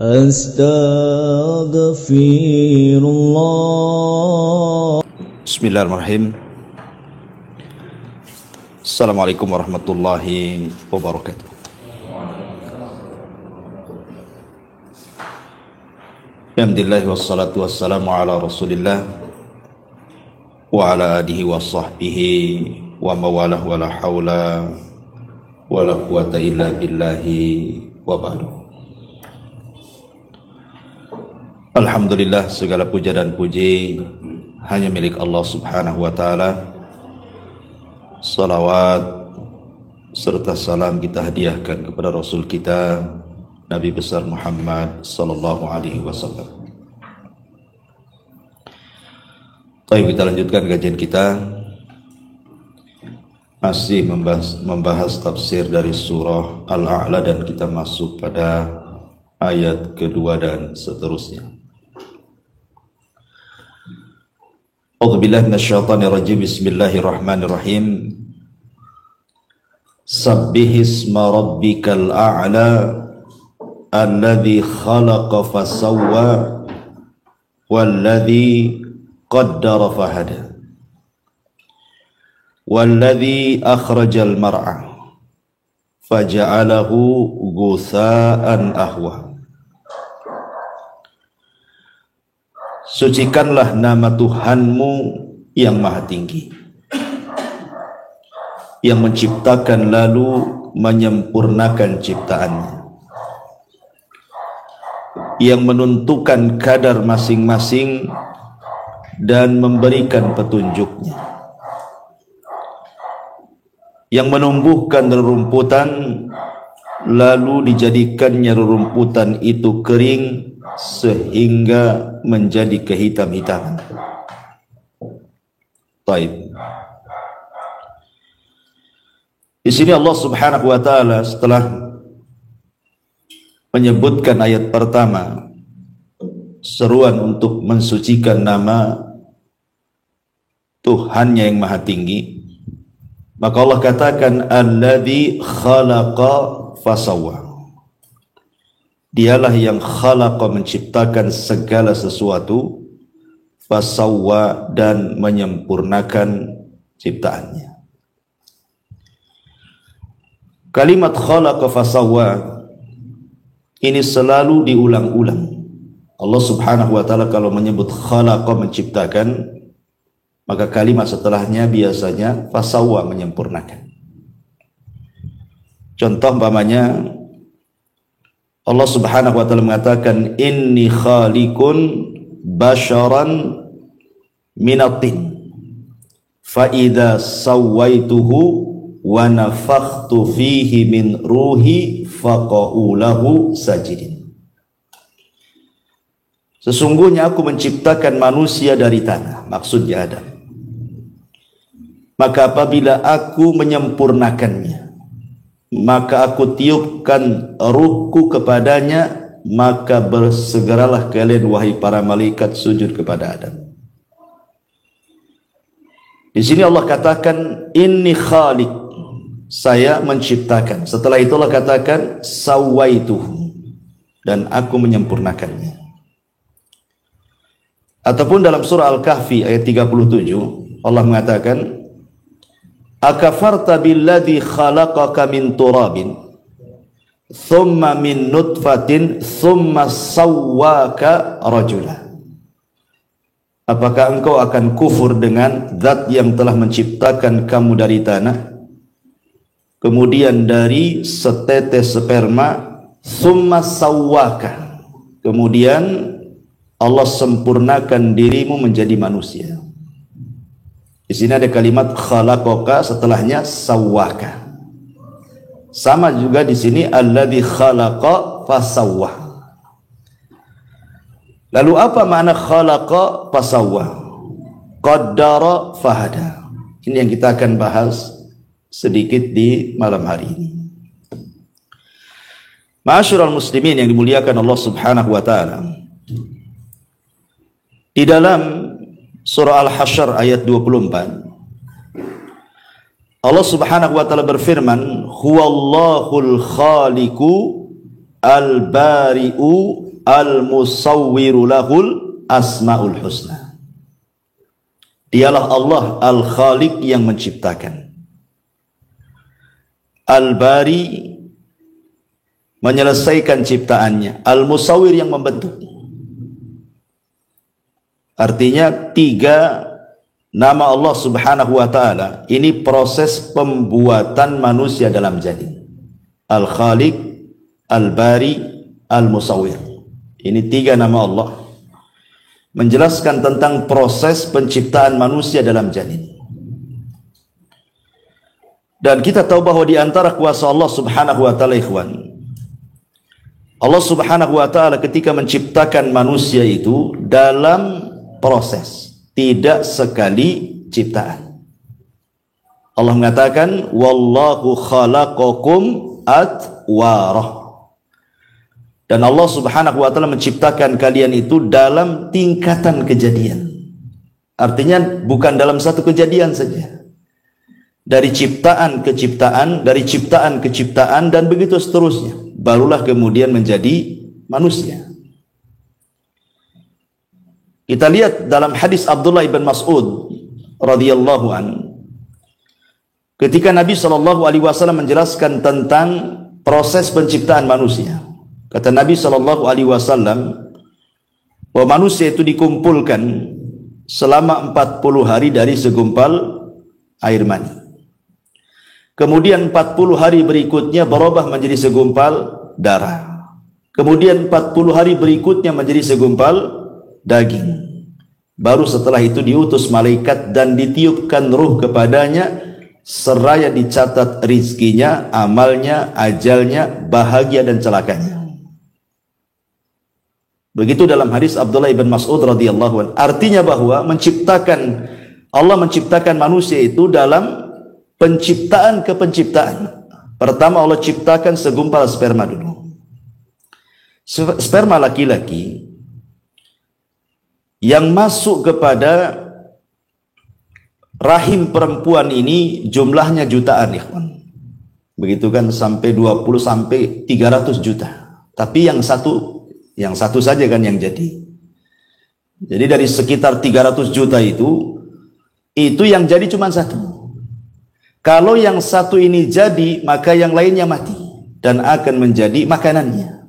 Astaghfirullah. Bismillahirrahmanirrahim. Assalamualaikum warahmatullahi wabarakatuh. Alhamdulillah wassalatu wassalamu ala rasulillah wa ala alihi wa sahbihi wa mawalah wa la hawla wa la quwata illa billahi wa ba'du. Alhamdulillah, segala puja dan puji hanya milik Allah subhanahu wa ta'ala. Salawat serta salam kita hadiahkan kepada Rasul kita Nabi besar Muhammad sallallahu alaihi wasallam. Baik, kita lanjutkan kajian kita. Masih membahas tafsir dari surah Al-A'la dan kita masuk pada ayat kedua dan seterusnya. A'udzubillahi minasyaitonirrajim. Bismillahirrahmanirrahim. Sabbihisma rabbikal a'la alladzi khalaqa fasawwa walladzi qaddara fahada walladzi akhrajal mar'a faja'alahu ghusaa'an ahwa. Sucikanlah nama Tuhanmu yang maha tinggi, yang menciptakan lalu menyempurnakan ciptaannya, yang menentukan kadar masing-masing dan memberikan petunjuknya, yang menumbuhkan rerumputan lalu dijadikannya rerumputan itu kering sehingga menjadi kehitam-hitaman. Baik. Di sini Allah Subhanahu wa taala setelah menyebutkan ayat pertama seruan untuk mensucikan nama Tuhannya yang maha tinggi, maka Allah katakan alladzi khalaqa fasawwa. Dialah yang khalaqa, menciptakan segala sesuatu, fasawwa, dan menyempurnakan ciptaannya. Kalimat khalaqa fasawwa ini selalu diulang-ulang. Allah Subhanahu wa taala kalau menyebut khalaqa, menciptakan, maka kalimat setelahnya biasanya fasawwa, menyempurnakan. Contoh umpamanya Allah Subhanahu wa taala mengatakan inni khaliqun basharan minatin fa idza sawaituhu wa nafakhtu fihi min ruhi faqa'u lahu sajidin. Sesungguhnya aku menciptakan manusia dari tanah, maksudnya Adam. Maka apabila aku menyempurnakannya, maka aku tiupkan ruhku kepadanya, maka bersegeralah kalian wahai para malaikat sujud kepada Adam. Di sini Allah katakan inni khaliq, saya menciptakan. Setelah itu Allah katakan sawaituhu, dan aku menyempurnakannya. Ataupun dalam surah Al-Kahfi ayat 37 Allah mengatakan akafarta billadzi khalaqaka min turabin thumma min nutfatin thumma sawwaka rajula. Apakah engkau akan kufur dengan zat yang telah menciptakan kamu dari tanah, kemudian dari setetes sperma, thumma sawwaka, kemudian Allah sempurnakan dirimu menjadi manusia. Di sini ada kalimat khalaqaka, setelahnya sawwaka. Sama juga di sini alladzi khalaqa fasawwa. Lalu apa makna khalaqa fasawwa? Qaddara fahada. Ini yang kita akan bahas sedikit di malam hari ini. Ma'asyiral muslimin yang dimuliakan Allah Subhanahu wa taala. Di dalam surah Al-Hasyr ayat 24 Allah Subhanahu wa taala berfirman, "Huwallahul khaliqu Al-Bari'u Al-Musawwiru lahul Asma'ul Husna. Dialah Allah Al-Khaliq yang menciptakan. Al-Bari menyelesaikan ciptaannya. Al-Musawwir yang membentuk. Artinya 3 nama Allah Subhanahu wa ta'ala ini proses pembuatan manusia dalam janin. Al-Khaliq, Al-Bari, Al-Musawwir. Ini 3 nama Allah menjelaskan tentang proses penciptaan manusia dalam janin. Dan kita tahu bahwa di antara kuasa Allah Subhanahu wa ta'ala, ikhwan, Allah Subhanahu wa ta'ala ketika menciptakan manusia itu dalam proses, tidak sekali ciptaan. Allah mengatakan wallahu khalaqakum atwarah. Dan Allah Subhanahu wa ta'ala menciptakan kalian itu dalam tingkatan kejadian. Artinya bukan dalam satu kejadian saja. Dari ciptaan ke ciptaan, dari ciptaan ke ciptaan, dan begitu seterusnya. Barulah kemudian menjadi manusia. Kita lihat dalam hadis Abdullah ibn Mas'ud radhiyallahu an, ketika Nabi SAW menjelaskan tentang proses penciptaan manusia. Kata Nabi SAW bahwa manusia itu dikumpulkan selama 40 hari dari segumpal air mani. Kemudian 40 hari berikutnya berubah menjadi segumpal darah. Kemudian 40 hari berikutnya menjadi segumpal daging. Baru setelah itu diutus malaikat dan ditiupkan ruh kepadanya, seraya dicatat rizkinya, amalnya, ajalnya, bahagia dan celakanya. Begitu dalam hadis Abdullah ibn Mas'ud radhiyallahu anhu. Artinya bahwa Allah menciptakan manusia itu dalam penciptaan ke penciptaan. Pertama Allah ciptakan segumpal sperma dulu. Sperma laki-laki yang masuk kepada rahim perempuan ini jumlahnya jutaan, ikhwan. Begitu kan, sampai 20 sampai 300 juta. Tapi yang satu saja kan yang jadi. Jadi dari sekitar 300 juta itu yang jadi cuma satu. Kalau yang satu ini jadi, maka yang lainnya mati dan akan menjadi makanannya.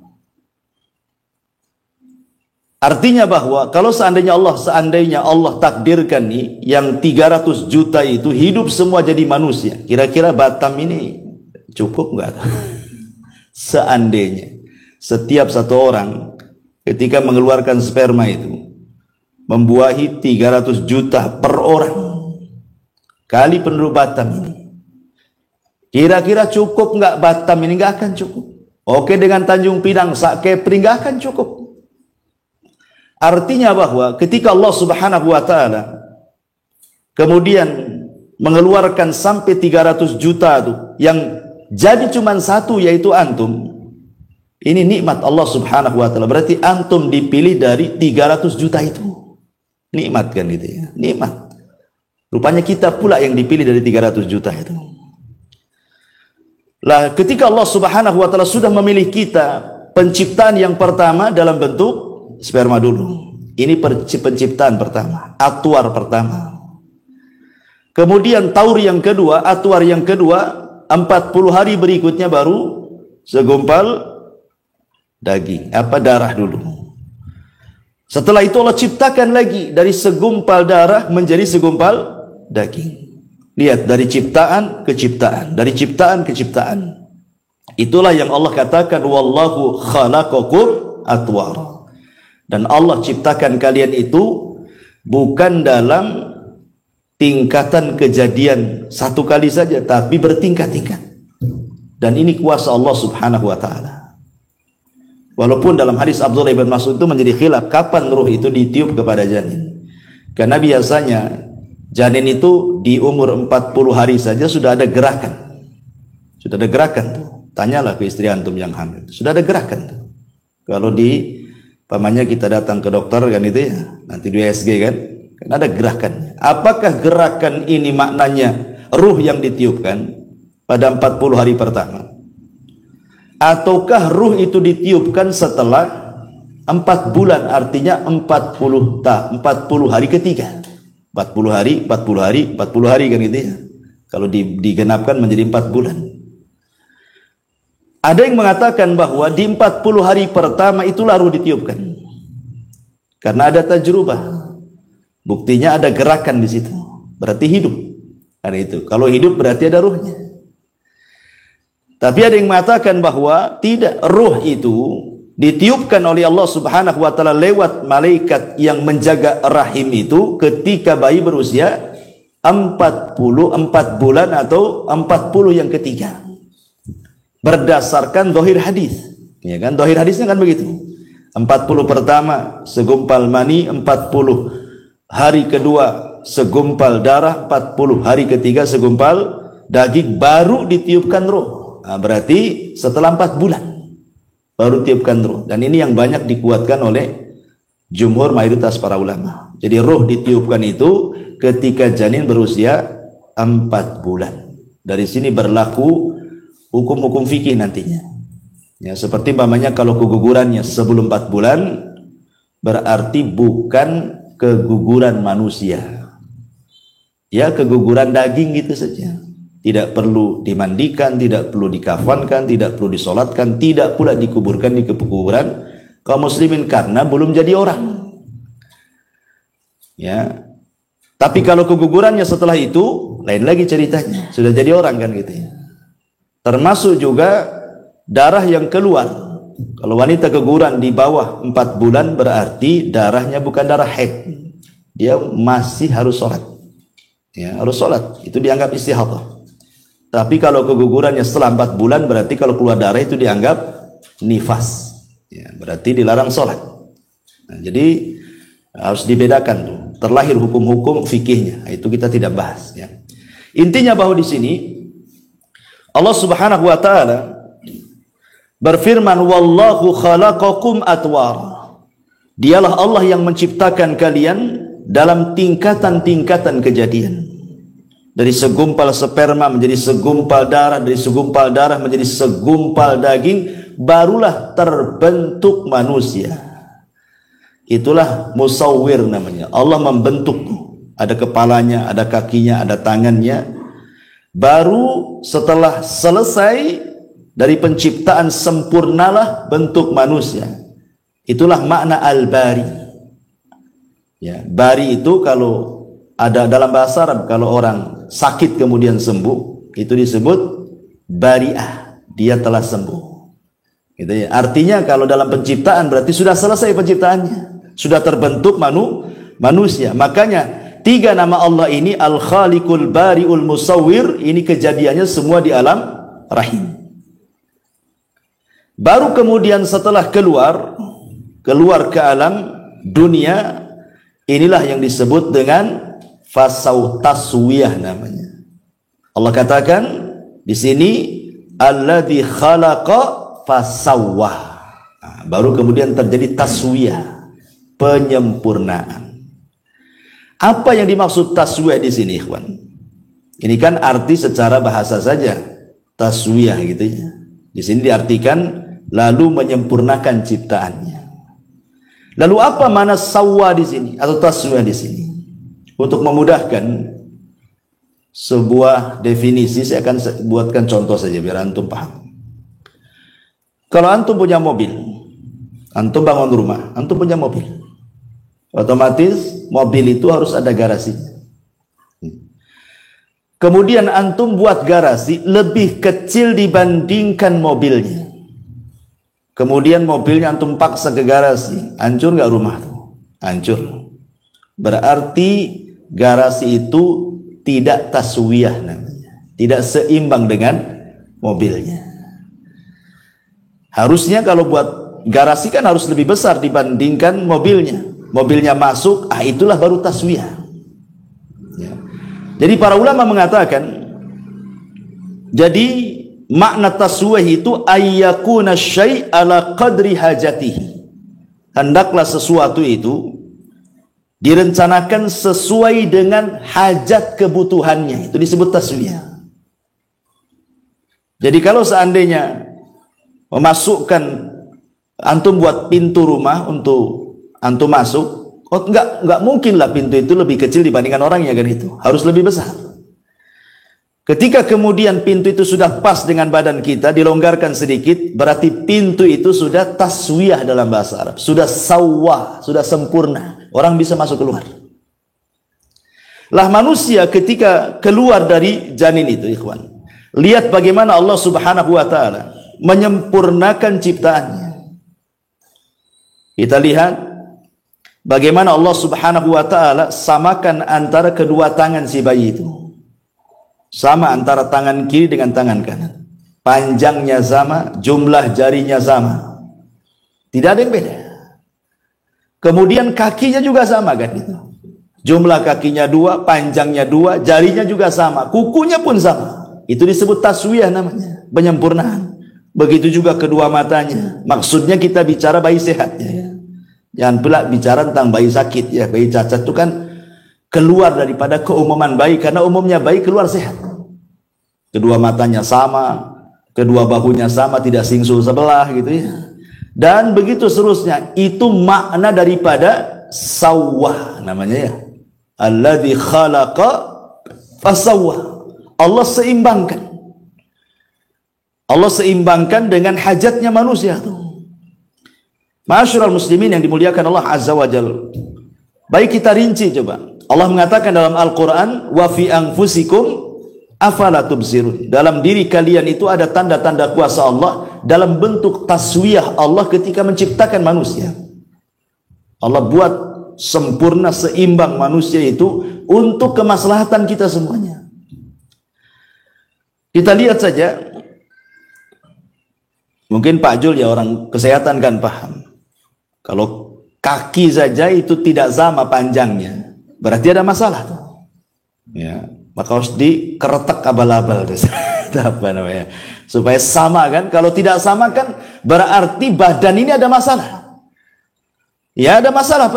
Artinya bahwa kalau seandainya Allah takdirkan nih yang 300 juta itu hidup semua jadi manusia, kira-kira Batam ini cukup nggak? Seandainya setiap satu orang ketika mengeluarkan sperma itu membuahi 300 juta per orang kali penduduk Batam ini, kira-kira cukup nggak Batam ini? Nggak akan cukup. Oke, dengan Tanjung Pinang, Sak Kepri nggak akan cukup. Artinya bahwa ketika Allah Subhanahu wa ta'ala kemudian mengeluarkan sampai 300 juta itu, yang jadi cuma satu, yaitu antum. Ini nikmat Allah Subhanahu wa ta'ala. Berarti antum dipilih dari 300 juta itu. Nikmat kan itu ya, nikmat. Rupanya kita pula yang dipilih dari 300 juta itu. Lah, ketika Allah Subhanahu wa ta'ala sudah memilih kita, penciptaan yang pertama dalam bentuk sperma dulu. Ini penciptaan pertama, atwar pertama. Kemudian taur yang kedua, atwar yang kedua, 40 hari berikutnya baru segumpal daging, darah dulu. Setelah itu Allah ciptakan lagi dari segumpal darah menjadi segumpal daging. Lihat, dari ciptaan ke ciptaan, dari ciptaan ke ciptaan. Itulah yang Allah katakan wallahu khalaqakum atwara. Dan Allah ciptakan kalian itu bukan dalam tingkatan kejadian satu kali saja, tapi bertingkat-tingkat. Dan ini kuasa Allah Subhanahu wa ta'ala. Walaupun dalam hadis Abdullah ibn Mas'ud itu menjadi khilaf kapan ruh itu ditiup kepada janin. Karena biasanya janin itu di umur 40 hari saja sudah ada gerakan. Sudah ada gerakan tuh. Tanyalah ke istri antum yang hamil. Sudah ada gerakan tuh. Kalau pamannya kita datang ke dokter kan itu ya, nanti di USG kan ada gerakan. Apakah gerakan ini maknanya ruh yang ditiupkan pada 40 hari pertama? ataukah ruh itu ditiupkan setelah 4 bulan, artinya 40 hari ketiga. 40 hari kan gitu ya. Kalau digenapkan menjadi 4 bulan. Ada yang mengatakan bahwa di 40 hari pertama itulah ruh ditiupkan. Karena ada tajrubah. Buktinya ada gerakan di situ. Berarti hidup. Karena itu. Kalau hidup berarti ada ruhnya. Tapi ada yang mengatakan bahwa tidak, ruh itu ditiupkan oleh Allah Subhanahu wa taala lewat malaikat yang menjaga rahim itu ketika bayi berusia 44 bulan atau 40 yang ketiga. Berdasarkan dohir hadis. Ya kan? Dohir hadisnya kan begitu. 40 pertama segumpal mani, 40 hari kedua segumpal darah, 40 hari ketiga segumpal daging, baru ditiupkan roh. Nah, berarti setelah 4 bulan baru tiupkan roh. Dan ini yang banyak dikuatkan oleh jumhur mayoritas para ulama. Jadi roh ditiupkan itu ketika janin berusia 4 bulan. Dari sini berlaku hukum-hukum fikih nantinya. Ya, seperti umpamanya kalau kegugurannya sebelum 4 bulan berarti bukan keguguran manusia. Ya, keguguran daging gitu saja. Tidak perlu dimandikan, tidak perlu dikafankan, tidak perlu disolatkan, tidak pula dikuburkan di kuburan kaum muslimin karena belum jadi orang. Ya. Tapi kalau kegugurannya setelah itu lain lagi ceritanya, sudah jadi orang kan gitu ya. Termasuk juga darah yang keluar. Kalau wanita keguguran di bawah 4 bulan berarti darahnya bukan darah haid. Dia masih harus sholat. Ya, harus sholat. Itu dianggap istihadah. Tapi kalau kegugurannya setelah 4 bulan berarti kalau keluar darah itu dianggap nifas. Ya, berarti dilarang sholat. Nah, jadi harus dibedakan tuh. Terlahir hukum-hukum fikihnya. Itu kita tidak bahas. Ya. Intinya bahwa di sini Allah Subhanahu wa taala berfirman, "Wallahu khalaqakum atwara." Dialah Allah yang menciptakan kalian dalam tingkatan-tingkatan kejadian. Dari segumpal sperma menjadi segumpal darah, dari segumpal darah menjadi segumpal daging, barulah terbentuk manusia. Itulah musawwir namanya. Allah membentuk. Ada kepalanya, ada kakinya, ada tangannya. Baru setelah selesai dari penciptaan sempurnalah bentuk manusia. Itulah makna al-bari. Ya, bari itu kalau ada dalam bahasa Arab, kalau orang sakit kemudian sembuh, itu disebut bari'ah, dia telah sembuh. Gitu ya. Artinya kalau dalam penciptaan berarti sudah selesai penciptaannya, sudah terbentuk manusia. Makanya 3 nama Allah ini, Al-Khaliqul Bari'ul Musawwir, ini kejadiannya semua di alam rahim. Baru kemudian setelah keluar ke alam dunia, inilah yang disebut dengan fasau taswiyah namanya. Allah katakan di sini alladzi khalaqa fasawwah. Nah, baru kemudian terjadi taswiyah, penyempurnaan. Apa yang dimaksud taswiyah di sini, ikhwan? Ini kan arti secara bahasa saja, taswiyah gitu ya. Di sini diartikan lalu menyempurnakan ciptaannya. Lalu apa makna sawwa di sini atau taswiyah di sini? Untuk memudahkan sebuah definisi, saya akan buatkan contoh saja biar antum paham. Kalau antum punya mobil, antum bangun rumah, antum punya mobil, otomatis mobil itu harus ada garasinya. Kemudian antum buat garasi lebih kecil dibandingkan mobilnya. Kemudian mobilnya antum paksa ke garasi, hancur nggak rumah tuh? Hancur. Berarti garasi itu tidak taswiyah namanya, tidak seimbang dengan mobilnya. Harusnya kalau buat garasi kan harus lebih besar dibandingkan mobilnya. Mobilnya masuk, itulah baru taswiyah. Ya. Jadi para ulama mengatakan, jadi makna taswiyah itu ayyakuna syai' ala qadri hajatihi. Hendaklah sesuatu itu direncanakan sesuai dengan hajat kebutuhannya. Itu disebut taswiyah. Jadi kalau seandainya memasukkan antum buat pintu rumah untuk antum masuk, oh enggak mungkin lah pintu itu lebih kecil dibandingkan orangnya kan, itu harus lebih besar. Ketika kemudian pintu itu sudah pas dengan badan kita, dilonggarkan sedikit, berarti pintu itu sudah taswiyah dalam bahasa Arab, sudah sawah, sudah sempurna, orang bisa masuk keluar. Lah manusia ketika keluar dari janin itu, ikhwan, lihat bagaimana Allah Subhanahu wa taala menyempurnakan ciptaannya. Kita lihat bagaimana Allah Subhanahu wa taala samakan antara kedua tangan si bayi itu. Sama antara tangan kiri dengan tangan kanan. Panjangnya sama, jumlah jarinya sama. Tidak ada yang beda. Kemudian kakinya juga sama kan itu. Jumlah kakinya 2, panjangnya 2, jarinya juga sama, kukunya pun sama. Itu disebut taswiyah namanya, penyempurnaan. Begitu juga kedua matanya. Maksudnya kita bicara bayi sehat ya. Jangan pula bicara tentang bayi sakit ya. Bayi cacat itu kan keluar daripada keumuman bayi, karena umumnya bayi keluar sehat. Kedua matanya sama, kedua bahunya sama, tidak singsul sebelah gitu ya. Dan begitu seterusnya. Itu makna daripada sawwah namanya ya. Alladzi khalaqa fasawwah. Allah seimbangkan. Allah seimbangkan dengan hajatnya manusia tuh. Ma'asyiral muslimin yang dimuliakan Allah Azza wa Jalla. Baik kita rinci coba. Allah mengatakan dalam Al-Qur'an, wa fi anfusikum afala tubsirun. Dalam diri kalian itu ada tanda-tanda kuasa Allah dalam bentuk taswiyah Allah ketika menciptakan manusia. Allah buat sempurna, seimbang manusia itu untuk kemaslahatan kita semuanya. Kita lihat saja. Mungkin Pak Jul ya orang kesehatan kan paham. Kalau kaki saja itu tidak sama panjangnya, berarti ada masalah tuh. Ya, maka harus dikeretek abal-abal apa namanya, supaya sama kan. Kalau tidak sama kan berarti badan ini ada masalah. Ya ada masalah.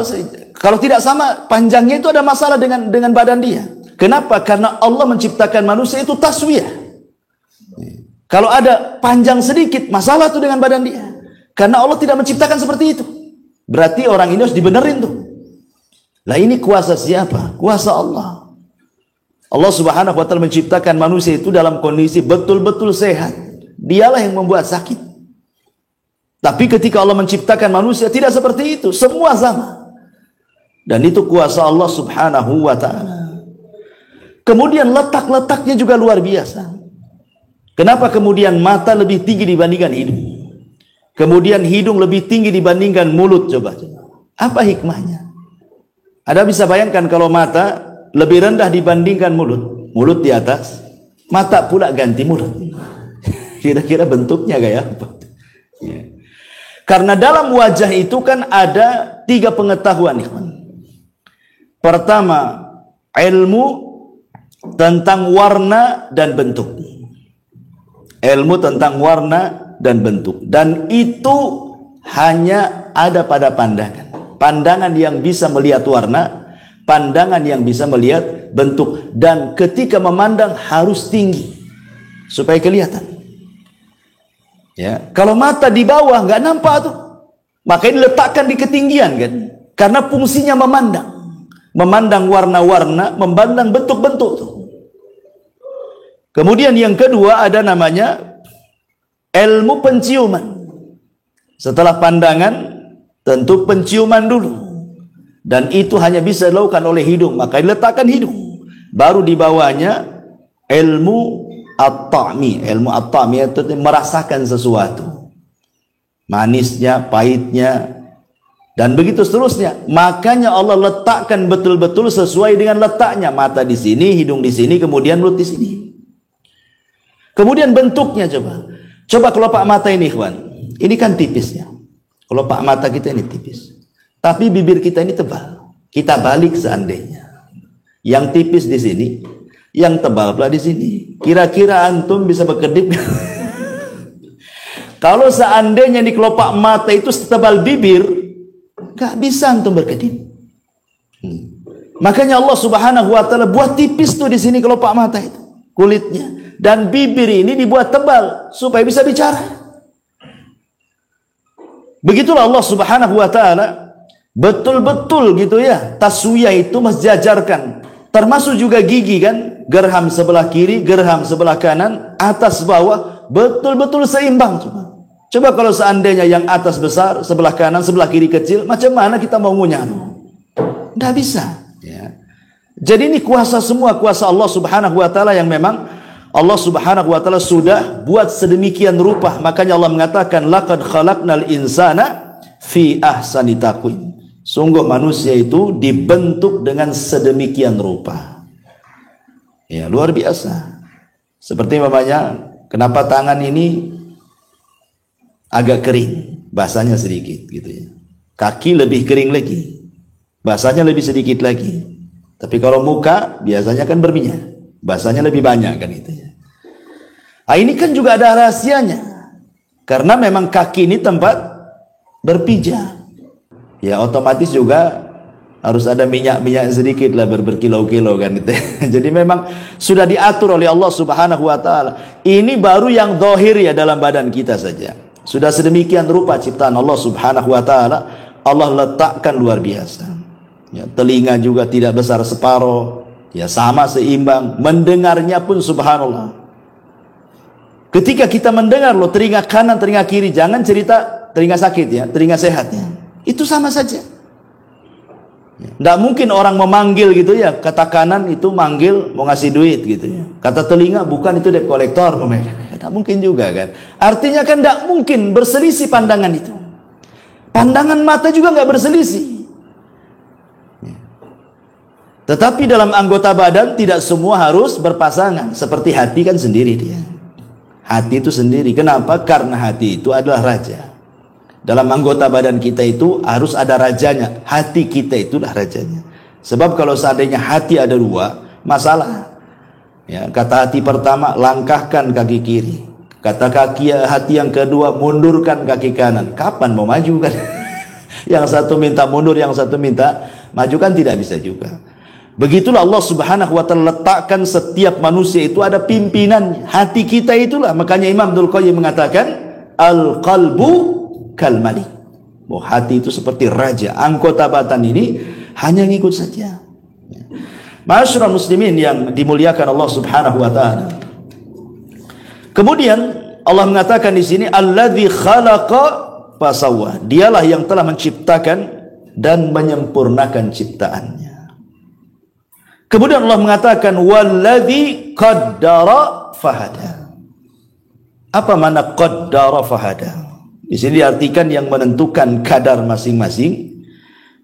Kalau tidak sama panjangnya itu ada masalah dengan badan dia. Kenapa? Karena Allah menciptakan manusia itu taswiyah. Kalau ada panjang sedikit, masalah tuh dengan badan dia. Karena Allah tidak menciptakan seperti itu. Berarti orang ini harus dibenerin tuh. Lah ini kuasa siapa? Kuasa Allah. Allah Subhanahu wa taala menciptakan manusia itu dalam kondisi betul-betul sehat. Dialah yang membuat sakit. Tapi ketika Allah menciptakan manusia tidak seperti itu, semua sama. Dan itu kuasa Allah Subhanahu wa taala. Kemudian letak-letaknya juga luar biasa. Kenapa kemudian mata lebih tinggi dibandingkan hidung? Kemudian hidung lebih tinggi dibandingkan mulut, coba. Apa hikmahnya? Ada bisa bayangkan kalau mata lebih rendah dibandingkan mulut, mulut di atas, mata pula ganti mulut. Kira-kira bentuknya kayak apa? Ya. Karena dalam wajah itu kan ada 3 pengetahuan. Pertama, ilmu tentang warna dan bentuk. Ilmu tentang warna dan bentuk, dan itu hanya ada pada pandangan yang bisa melihat warna, pandangan yang bisa melihat bentuk, dan ketika memandang harus tinggi supaya kelihatan. Ya, kalau mata di bawah nggak nampak tuh, makanya diletakkan di ketinggian kan, karena fungsinya memandang warna-warna, memandang bentuk-bentuk tuh. Kemudian yang kedua ada namanya ilmu penciuman. Setelah pandangan, tentu penciuman dulu. Dan itu hanya bisa dilakukan oleh hidung, maka diletakkan hidung. Baru di bawahnya ilmu at-ta'mi. Ilmu at-ta'mi itu merasakan sesuatu. Manisnya, pahitnya, dan begitu seterusnya. Makanya Allah letakkan betul-betul sesuai dengan letaknya. Mata di sini, hidung di sini, kemudian mulut di sini. Kemudian bentuknya coba kelopak mata ini, ikhwan. Ini kan tipis ya. Kelopak mata kita ini tipis. Tapi bibir kita ini tebal. Kita balik seandainya. Yang tipis di sini, yang tebal pula di sini. Kira-kira antum bisa berkedip? Kalau seandainya di kelopak mata itu setebal bibir, gak bisa antum berkedip. Makanya Allah Subhanahu wa taala buat tipis tuh di sini kelopak mata itu, kulitnya. Dan bibir ini dibuat tebal supaya bisa bicara. Begitulah Allah Subhanahu wa taala betul-betul gitu ya, taswiyah itu mensejajarkan. Termasuk juga gigi kan, gerham sebelah kiri, gerham sebelah kanan, atas bawah, betul-betul seimbang. Coba kalau seandainya yang atas besar, sebelah kanan, sebelah kiri kecil, macam mana kita mau ngunyah? Tidak bisa. Ya. Jadi ini kuasa semua, kuasa Allah Subhanahu wa taala yang memang Allah Subhanahu wa taala sudah buat sedemikian rupa. Makanya Allah mengatakan laqad khalaqnal insana fi ahsani taqwim. Sungguh manusia itu dibentuk dengan sedemikian rupa. Ya, luar biasa. Seperti namanya, kenapa tangan ini agak kering, basahnya sedikit gitu ya. Kaki lebih kering lagi, basahnya lebih sedikit lagi. Tapi kalau muka biasanya kan berminyak, basahnya lebih banyak kan itu ya. Nah, ini kan juga ada rahasianya. Karena memang kaki ini tempat berpijak. Ya otomatis juga harus ada minyak-minyak sedikit lah berkilo-kilo kan gitu. Jadi memang sudah diatur oleh Allah Subhanahu wa taala. Ini baru yang zahir ya dalam badan kita saja. Sudah sedemikian rupa ciptaan Allah Subhanahu wa taala. Allah letakkan luar biasa. Ya, telinga juga tidak besar separuh, ya sama seimbang. Mendengarnya pun subhanallah. Ketika kita mendengar loh, telinga kanan, telinga kiri, jangan cerita telinga sakit ya, telinga sehat ya. Itu sama saja. Tidak mungkin orang memanggil gitu ya, kata kanan itu manggil mau ngasih duit gitu ya. Kata telinga bukan, itu debt collector. Tidak mungkin juga kan. Artinya kan tidak mungkin berselisih pandangan itu. Pandangan mata juga nggak berselisih. Tetapi dalam anggota badan tidak semua harus berpasangan. Seperti hati kan sendiri dia. Hati itu sendiri. Kenapa? Karena hati itu adalah raja. Dalam anggota badan kita itu harus ada rajanya. Hati kita itulah rajanya. Sebab kalau seandainya hati ada dua, masalah. Ya, kata hati pertama, langkahkan kaki kiri. Kata hati yang kedua, mundurkan kaki kanan. Kapan mau maju kan? Yang satu minta mundur, yang satu minta maju kan tidak bisa juga. Begitulah Allah Subhanahu wa taala letakkan setiap manusia itu ada pimpinannya. Hati kita itulah. Makanya Imam Abdul Qayyim mengatakan, al-qalbu kal malik. Oh, hati itu seperti raja. Anggota badan ini hanya ngikut saja. Ma'asyiral muslimin yang dimuliakan Allah Subhanahu wa taala. Kemudian Allah mengatakan di sini alladzi khalaqa fasawwa. Dialah yang telah menciptakan dan menyempurnakan ciptaannya. Kemudian Allah mengatakan walladzi qaddara fahada. Apa makna qaddara fahada? Di sini diartikan yang menentukan kadar masing-masing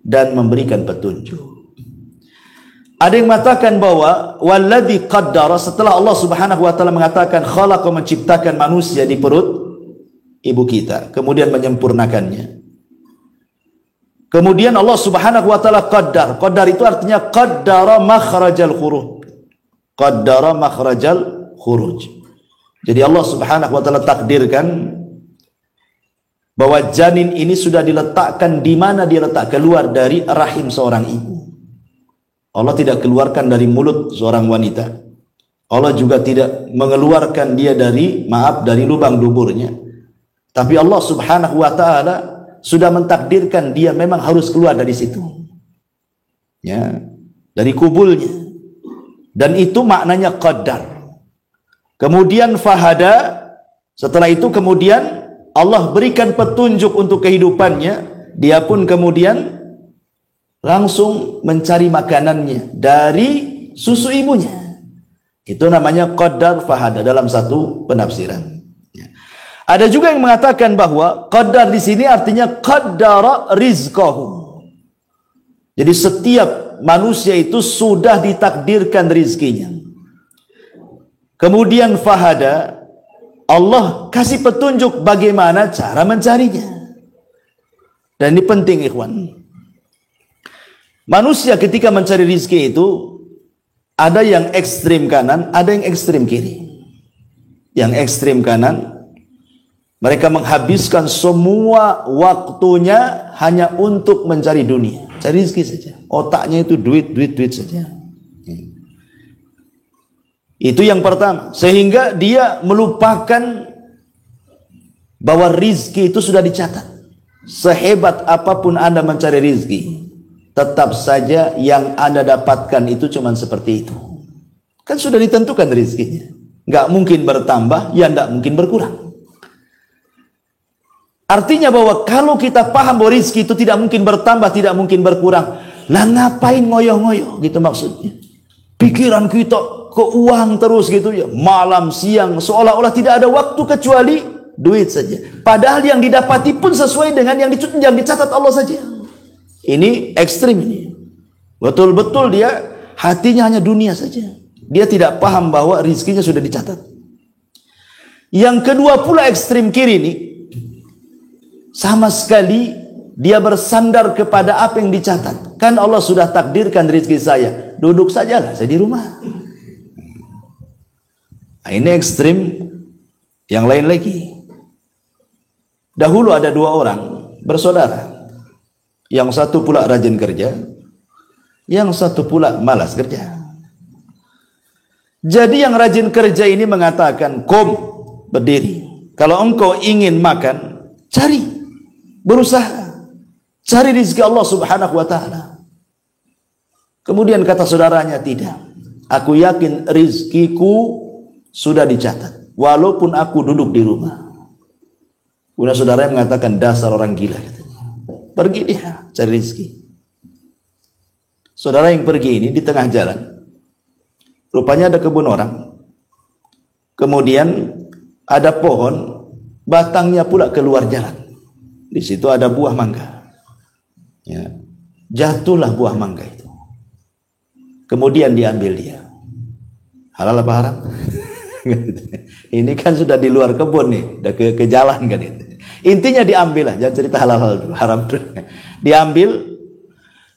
dan memberikan petunjuk. Ada yang mengatakan bahwa walladzi qaddara, setelah Allah Subhanahu wa taala mengatakan khalaqa, menciptakan manusia di perut ibu kita, kemudian menyempurnakannya. Kemudian Allah Subhanahu wa taala qaddar. Qaddar itu artinya qaddara makhrajal khuruj. Qaddara makhrajal khuruj. Jadi Allah Subhanahu wa taala takdirkan bahwa janin ini sudah diletakkan di mana dia letak, keluar dari rahim seorang ibu. Allah tidak keluarkan dari mulut seorang wanita. Allah juga tidak mengeluarkan dia dari lubang duburnya. Tapi Allah Subhanahu wa taala sudah mentakdirkan dia memang harus keluar dari situ. Ya, dari kubulnya. Dan itu maknanya qaddar. Kemudian fahada, setelah itu kemudian Allah berikan petunjuk untuk kehidupannya. Dia pun kemudian langsung mencari makanannya dari susu ibunya. Itu namanya qaddar fahada dalam satu penafsiran. Ada juga yang mengatakan bahwa qaddar di sini artinya qaddara rizqahu. Jadi setiap manusia itu sudah ditakdirkan rizkinya. Kemudian fahada, Allah kasih petunjuk bagaimana cara mencarinya. Dan ini penting ikhwan. Manusia ketika mencari rizki itu ada yang ekstrim kanan, ada yang ekstrim kiri. Yang ekstrim kanan, mereka menghabiskan semua waktunya hanya untuk mencari dunia, cari rizki saja. Otaknya itu duit saja. Itu yang pertama. Sehingga dia melupakan bahwa rizki itu sudah dicatat. sehebat apapun Anda mencari rezeki, tetap saja yang Anda dapatkan itu cuma seperti itu. Kan sudah ditentukan rezekinya. Nggak mungkin bertambah, ya nggak mungkin berkurang. Artinya bahwa kalau kita paham bahwa rezeki itu tidak mungkin bertambah, tidak mungkin berkurang, lah ngapain ngoyo-ngoyo gitu maksudnya. Pikiran kita ke uang terus gitu ya, malam siang seolah-olah tidak ada waktu kecuali duit saja. Padahal yang didapati pun sesuai dengan yang dicatat Allah saja. Ini ekstrim ini. Betul-betul dia hatinya hanya dunia saja. Dia tidak paham bahwa rizkinya sudah dicatat. Yang kedua pula ekstrim kiri ini, sama sekali dia bersandar kepada apa yang dicatat. Kan Allah sudah takdirkan rizki saya, duduk sajalah saya di rumah. Nah, ini ekstrim. Yang lain lagi, dahulu ada dua orang bersaudara, yang satu pula rajin kerja, yang satu pula malas kerja. Jadi yang rajin kerja ini mengatakan, "Kom, berdiri. Kalau engkau ingin makan, cari, berusaha, cari rezeki Allah Subhanahu wa taala." Kemudian kata saudaranya, "Tidak. Aku yakin rezekiku sudah dicatat, walaupun aku duduk di rumah." Kemudian saudaranya mengatakan, "Dasar orang gila," katanya. Pergi dia cari rezeki. Saudara yang pergi ini di tengah jalan, rupanya ada kebun orang. Kemudian ada pohon, batangnya pula keluar jalan. Di situ ada buah mangga. Ya. Jatuhlah buah mangga itu. Kemudian diambil dia. Halal apa haram? Ini kan sudah di luar kebun nih, udah ke jalan kan itu. Intinya diambil lah, jangan cerita halal dulu, haram dulu. Diambil.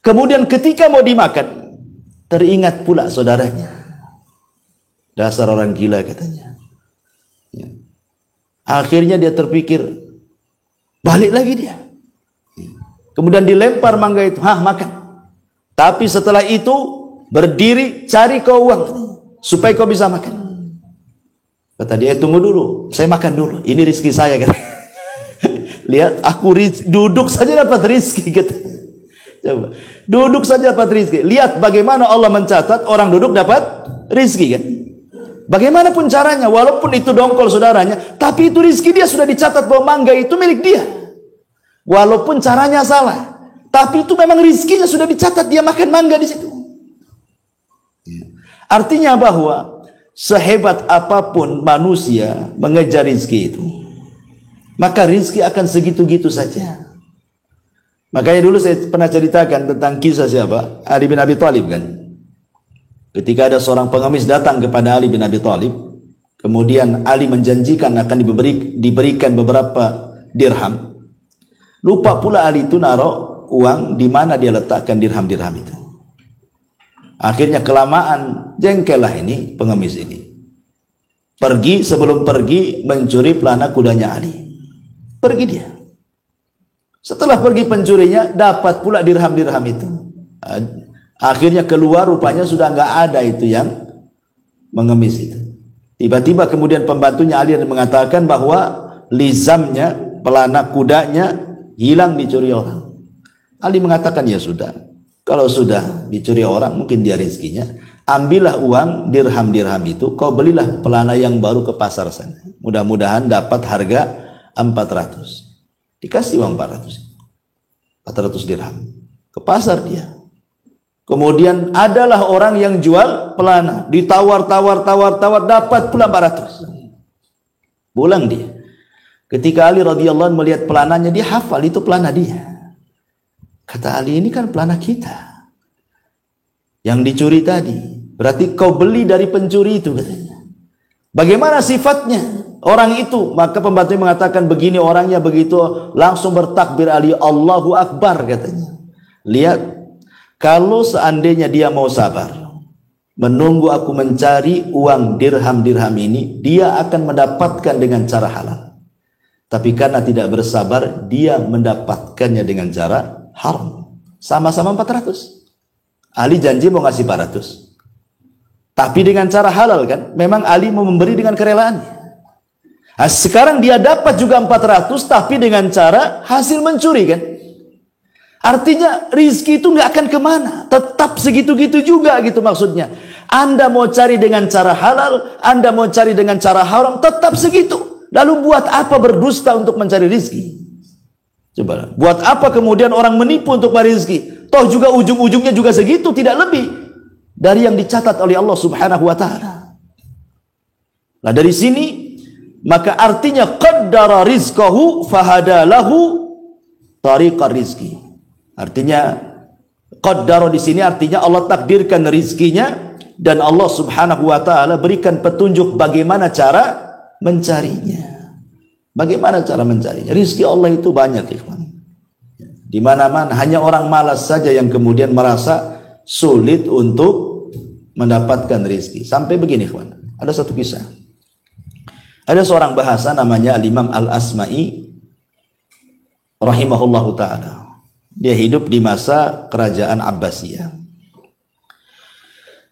Kemudian ketika mau dimakan, teringat pula saudaranya. Dasar orang gila katanya. Ya. Akhirnya dia terpikir, balik lagi dia. Kemudian dilempar mangga itu, makan. Tapi setelah itu berdiri cari kau uang supaya kau bisa makan. Kata dia, tunggu dulu, saya makan dulu. Ini rezeki saya kan. Lihat, aku duduk saja dapat rezeki gitu. Coba, duduk saja dapat rezeki. Lihat bagaimana Allah mencatat orang duduk dapat rezeki kan. Bagaimanapun caranya, walaupun itu dongkol saudaranya, tapi itu rizki dia sudah dicatat bahwa mangga itu milik dia. Walaupun caranya salah, tapi itu memang rizkinya sudah dicatat, dia makan mangga di situ. Artinya bahwa sehebat apapun manusia mengejar rizki itu, maka rizki akan segitu-gitu saja. Makanya dulu saya pernah ceritakan tentang kisah siapa? Ali bin Abi Thalib kan. Ketika ada seorang pengemis datang kepada Ali bin Abi Thalib, kemudian Ali menjanjikan akan diberikan beberapa dirham. Lupa pula Ali itu naruh uang di mana dia letakkan dirham-dirham itu. Akhirnya kelamaan jengkellah ini pengemis ini. Sebelum pergi mencuri pelana kudanya Ali. Pergi dia. Setelah pergi pencurinya, dapat pula dirham-dirham itu. Akhirnya keluar, rupanya sudah nggak ada itu yang mengemis itu. Tiba-tiba kemudian pembantunya Ali mengatakan bahwa lizamnya, pelana kudanya hilang dicuri orang. Ali mengatakan, ya sudah, kalau sudah dicuri orang mungkin dia rezekinya, ambillah uang dirham-dirham itu, kau belilah pelana yang baru ke pasar sana. Mudah-mudahan dapat harga 400. Dikasih uang 400 dirham. Ke pasar dia. Kemudian adalah orang yang jual pelana, ditawar, dapat pula 400. Pulang dia. Ketika Ali radhiyallahu anhu melihat pelananya, dia hafal itu pelana dia. Kata Ali, ini kan pelana kita yang dicuri tadi. Berarti kau beli dari pencuri itu katanya. Bagaimana sifatnya orang itu? Maka pembantu mengatakan begini orangnya, begitu langsung bertakbir Ali, Allahu Akbar katanya. Lihat, kalau seandainya dia mau sabar, menunggu aku mencari uang dirham-dirham ini, dia akan mendapatkan dengan cara halal. Tapi karena tidak bersabar, dia mendapatkannya dengan cara haram. Sama-sama 400. Ali janji mau ngasih 400. Tapi dengan cara halal kan? Memang Ali mau memberi dengan kerelaannya. Nah, sekarang dia dapat juga 400 tapi dengan cara hasil mencuri kan. Artinya rizki itu nggak akan kemana, tetap segitu-gitu juga gitu maksudnya. Anda mau cari dengan cara halal, Anda mau cari dengan cara haram, tetap segitu. Lalu buat apa berdusta untuk mencari rizki? Coba, buat apa kemudian orang menipu untuk mencari rizki? Toh juga ujung-ujungnya juga segitu, tidak lebih dari yang dicatat oleh Allah Subhanahu wa Ta'ala. Nah, dari sini maka artinya qaddara rizqahu fahadalahu tariqar rizki. Artinya qaddara di sini artinya Allah takdirkan rizkinya dan Allah Subhanahu wa Ta'ala berikan petunjuk bagaimana cara mencarinya. Bagaimana cara mencarinya? Rizki Allah itu banyak, ikhwan. Di mana-mana, hanya orang malas saja yang kemudian merasa sulit untuk mendapatkan rizki. Sampai begini, ikhwan. Ada satu kisah. Ada seorang bahasa namanya Al-Imam Al-Asma'i rahimahullahu ta'ala. Dia hidup di masa kerajaan Abbasiyah.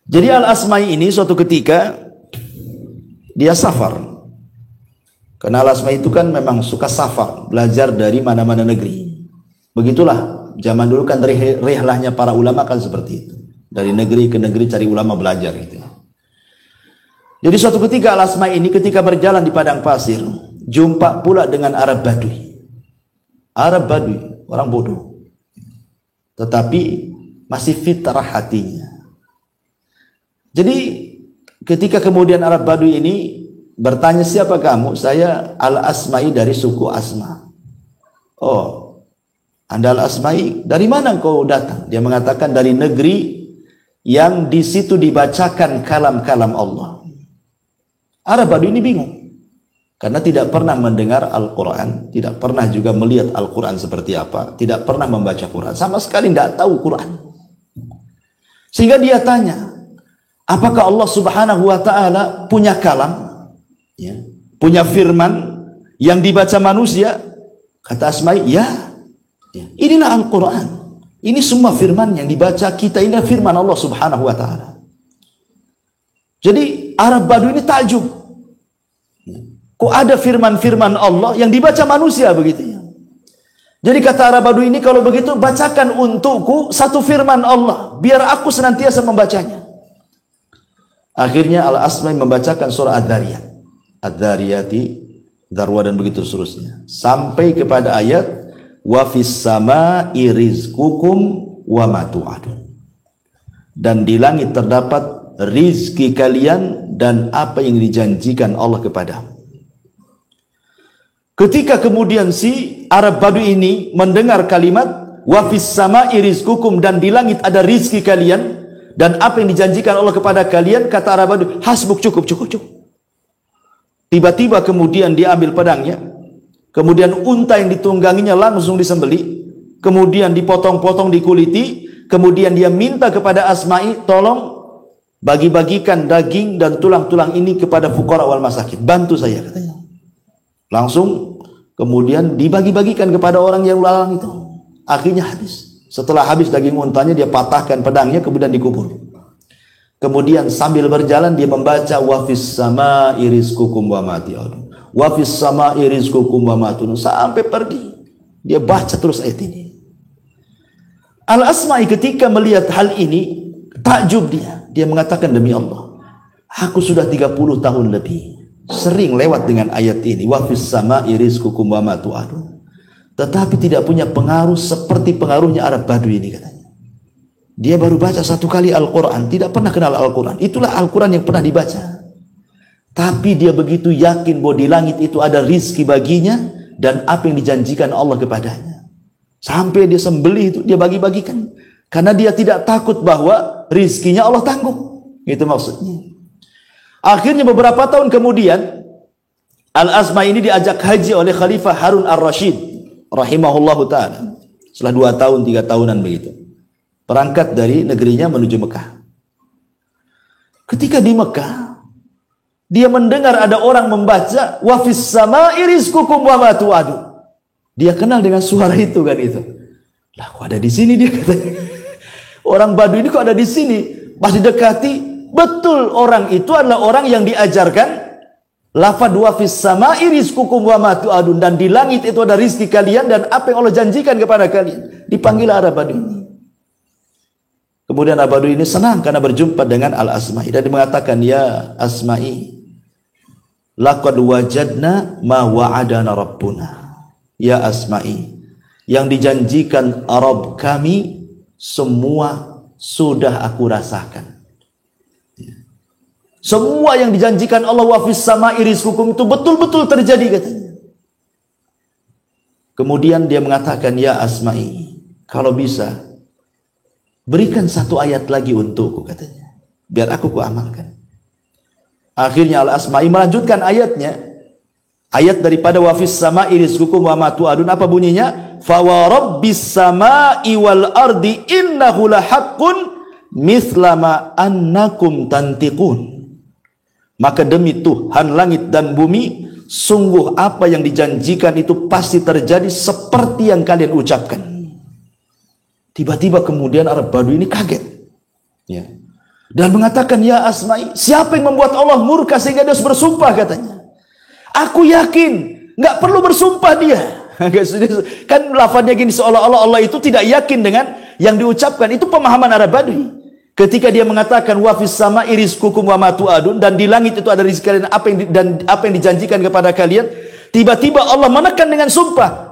Jadi Al-Asma'i ini suatu ketika dia safar. Karena Al-Asma'i itu kan memang suka safar, belajar dari mana-mana negeri. Begitulah, zaman dulu kan rihlahnya para ulama kan seperti itu. Dari negeri ke negeri cari ulama belajar gitu. Jadi suatu ketika Al-Asma'i ini ketika berjalan di padang pasir, jumpa pula dengan Arab Badui. Arab Badui, orang bodoh. Tetapi masih fitrah hatinya. Jadi ketika kemudian Arab Badui ini bertanya, siapa kamu? Saya Al-Asma'i dari suku Asma. Oh, Anda Al-Asma'i, dari mana kau datang? Dia mengatakan dari negeri yang di situ dibacakan kalam-kalam Allah. Arab Badui ini bingung. Karena tidak pernah mendengar Al-Quran, tidak pernah juga melihat Al-Quran seperti apa, tidak pernah membaca Quran, sama sekali tidak tahu Quran. Sehingga dia tanya, apakah Allah Subhanahu wa Ta'ala punya kalam? Ya, punya firman yang dibaca manusia? Kata Asma'i, ya. Inilah Al-Quran. Ini semua firman yang dibaca kita, ini firman Allah Subhanahu wa Ta'ala. Jadi Arab Badui ini takjub. Kok ada firman-firman Allah yang dibaca manusia begitu ya? Jadi kata Arab Badui ini, kalau begitu bacakan untukku satu firman Allah, biar aku senantiasa membacanya. Akhirnya Al-Asma'i membacakan surah Ad-Dhariyat, Ad-Dhariyati, Darwa dan begitu seterusnya. Sampai kepada ayat wa fis sama'i rizqukum wa ma tu'adun. Dan di langit terdapat rizki kalian dan apa yang dijanjikan Allah kepadamu. Ketika kemudian si Arab Badui ini mendengar kalimat wa fis sama'i rizqukum, dan di langit ada rizki kalian dan apa yang dijanjikan Allah kepada kalian, kata Arab Badui, hasbuk, cukup. Tiba-tiba kemudian dia ambil pedangnya, kemudian unta yang ditungganginya langsung disembeli, kemudian dipotong-potong, dikuliti, kemudian dia minta kepada Asma'i, tolong bagi-bagikan daging dan tulang-tulang ini kepada fuqara wal masakin, bantu saya, katanya. Langsung kemudian dibagi-bagikan kepada orang yang lalang itu. Akhirnya habis. Setelah habis daging untanya, dia patahkan pedangnya, kemudian dikubur. Kemudian sambil berjalan dia membaca wa fis sama'i rizqukum wa ma tu'adun, wa fis sama'i rizqukum wa ma tu'adun, sampai pergi. Dia baca terus ayat ini. Al-Asma'i ketika melihat hal ini takjub dia. Dia mengatakan, demi Allah, aku sudah 30 tahun lebih sering lewat dengan ayat ini, wa fis sama'i rizqukum wa ma tu'adun, tetapi tidak punya pengaruh seperti pengaruhnya Arab Badui ini, katanya. Dia baru baca satu kali Al-Quran, tidak pernah kenal Al-Quran. Itulah Al-Quran yang pernah dibaca. Tapi dia begitu yakin bahwa di langit itu ada rizki baginya dan apa yang dijanjikan Allah kepadanya. Sampai dia sembelih itu, dia bagi-bagikan. Karena dia tidak takut bahwa rizkinya Allah tanggung. Itu maksudnya. Akhirnya beberapa tahun kemudian, Al-Asma'i ini diajak haji oleh Khalifah Harun Ar-Rasyid rahimahullahu ta'ala. Setelah 2 tahun, 3 tahunan begitu. Berangkat dari negerinya menuju Mekah. Ketika di Mekah, dia mendengar ada orang membaca wa fis sama'i rizqukum wa ma tu'adun. Dia kenal dengan suara itu kan itu. Lah, kok ada di sini dia, katanya. Orang Badui ini kok ada di sini? Pas didekati, betul orang itu adalah orang yang diajarkan Lafad wa fis sama'i rizqukum wa ma tu'adun, dan di langit itu ada rizki kalian dan apa yang Allah janjikan kepada kalian. Dipanggil Arab Badui ini. Kemudian Arab Badui ini senang karena berjumpa dengan Al-Asma'i dan dia mengatakan, ya Asma'i, laqad wajadna ma wa'adana rabbuna. Ya Asma'i, yang dijanjikan Arab kami semua sudah aku rasakan. Semua yang dijanjikan Allah wa fis sama'i rizqukum itu betul-betul terjadi katanya. Kemudian dia mengatakan, ya Asma'i, kalau bisa berikan satu ayat lagi untukku katanya, biar aku amalkan. Akhirnya Al-Asma'i melanjutkan ayatnya. Ayat daripada wa fis sama'i rizqukum wa ma tu'adun, apa bunyinya? Fa wa rabbis sama'i wal ardi innahu lahaqqun mithla ma annakum tantiqun. Maka demi Tuhan langit dan bumi, sungguh apa yang dijanjikan itu pasti terjadi seperti yang kalian ucapkan. Tiba-tiba kemudian Arab Badui ini kaget, ya, dan mengatakan, ya Asma'i, siapa yang membuat Allah murka sehingga dia harus bersumpah katanya? Aku yakin nggak perlu bersumpah dia. Kan lafadznya gini, seolah-olah Allah itu tidak yakin dengan yang diucapkan. Itu pemahaman Arab Badui. Ketika dia mengatakan wa fis sama'i rizqukum wa ma tu'adun, dan di langit itu ada rezeki kalian apa yang dijanjikan kepada kalian, tiba-tiba Allah menekan dengan sumpah,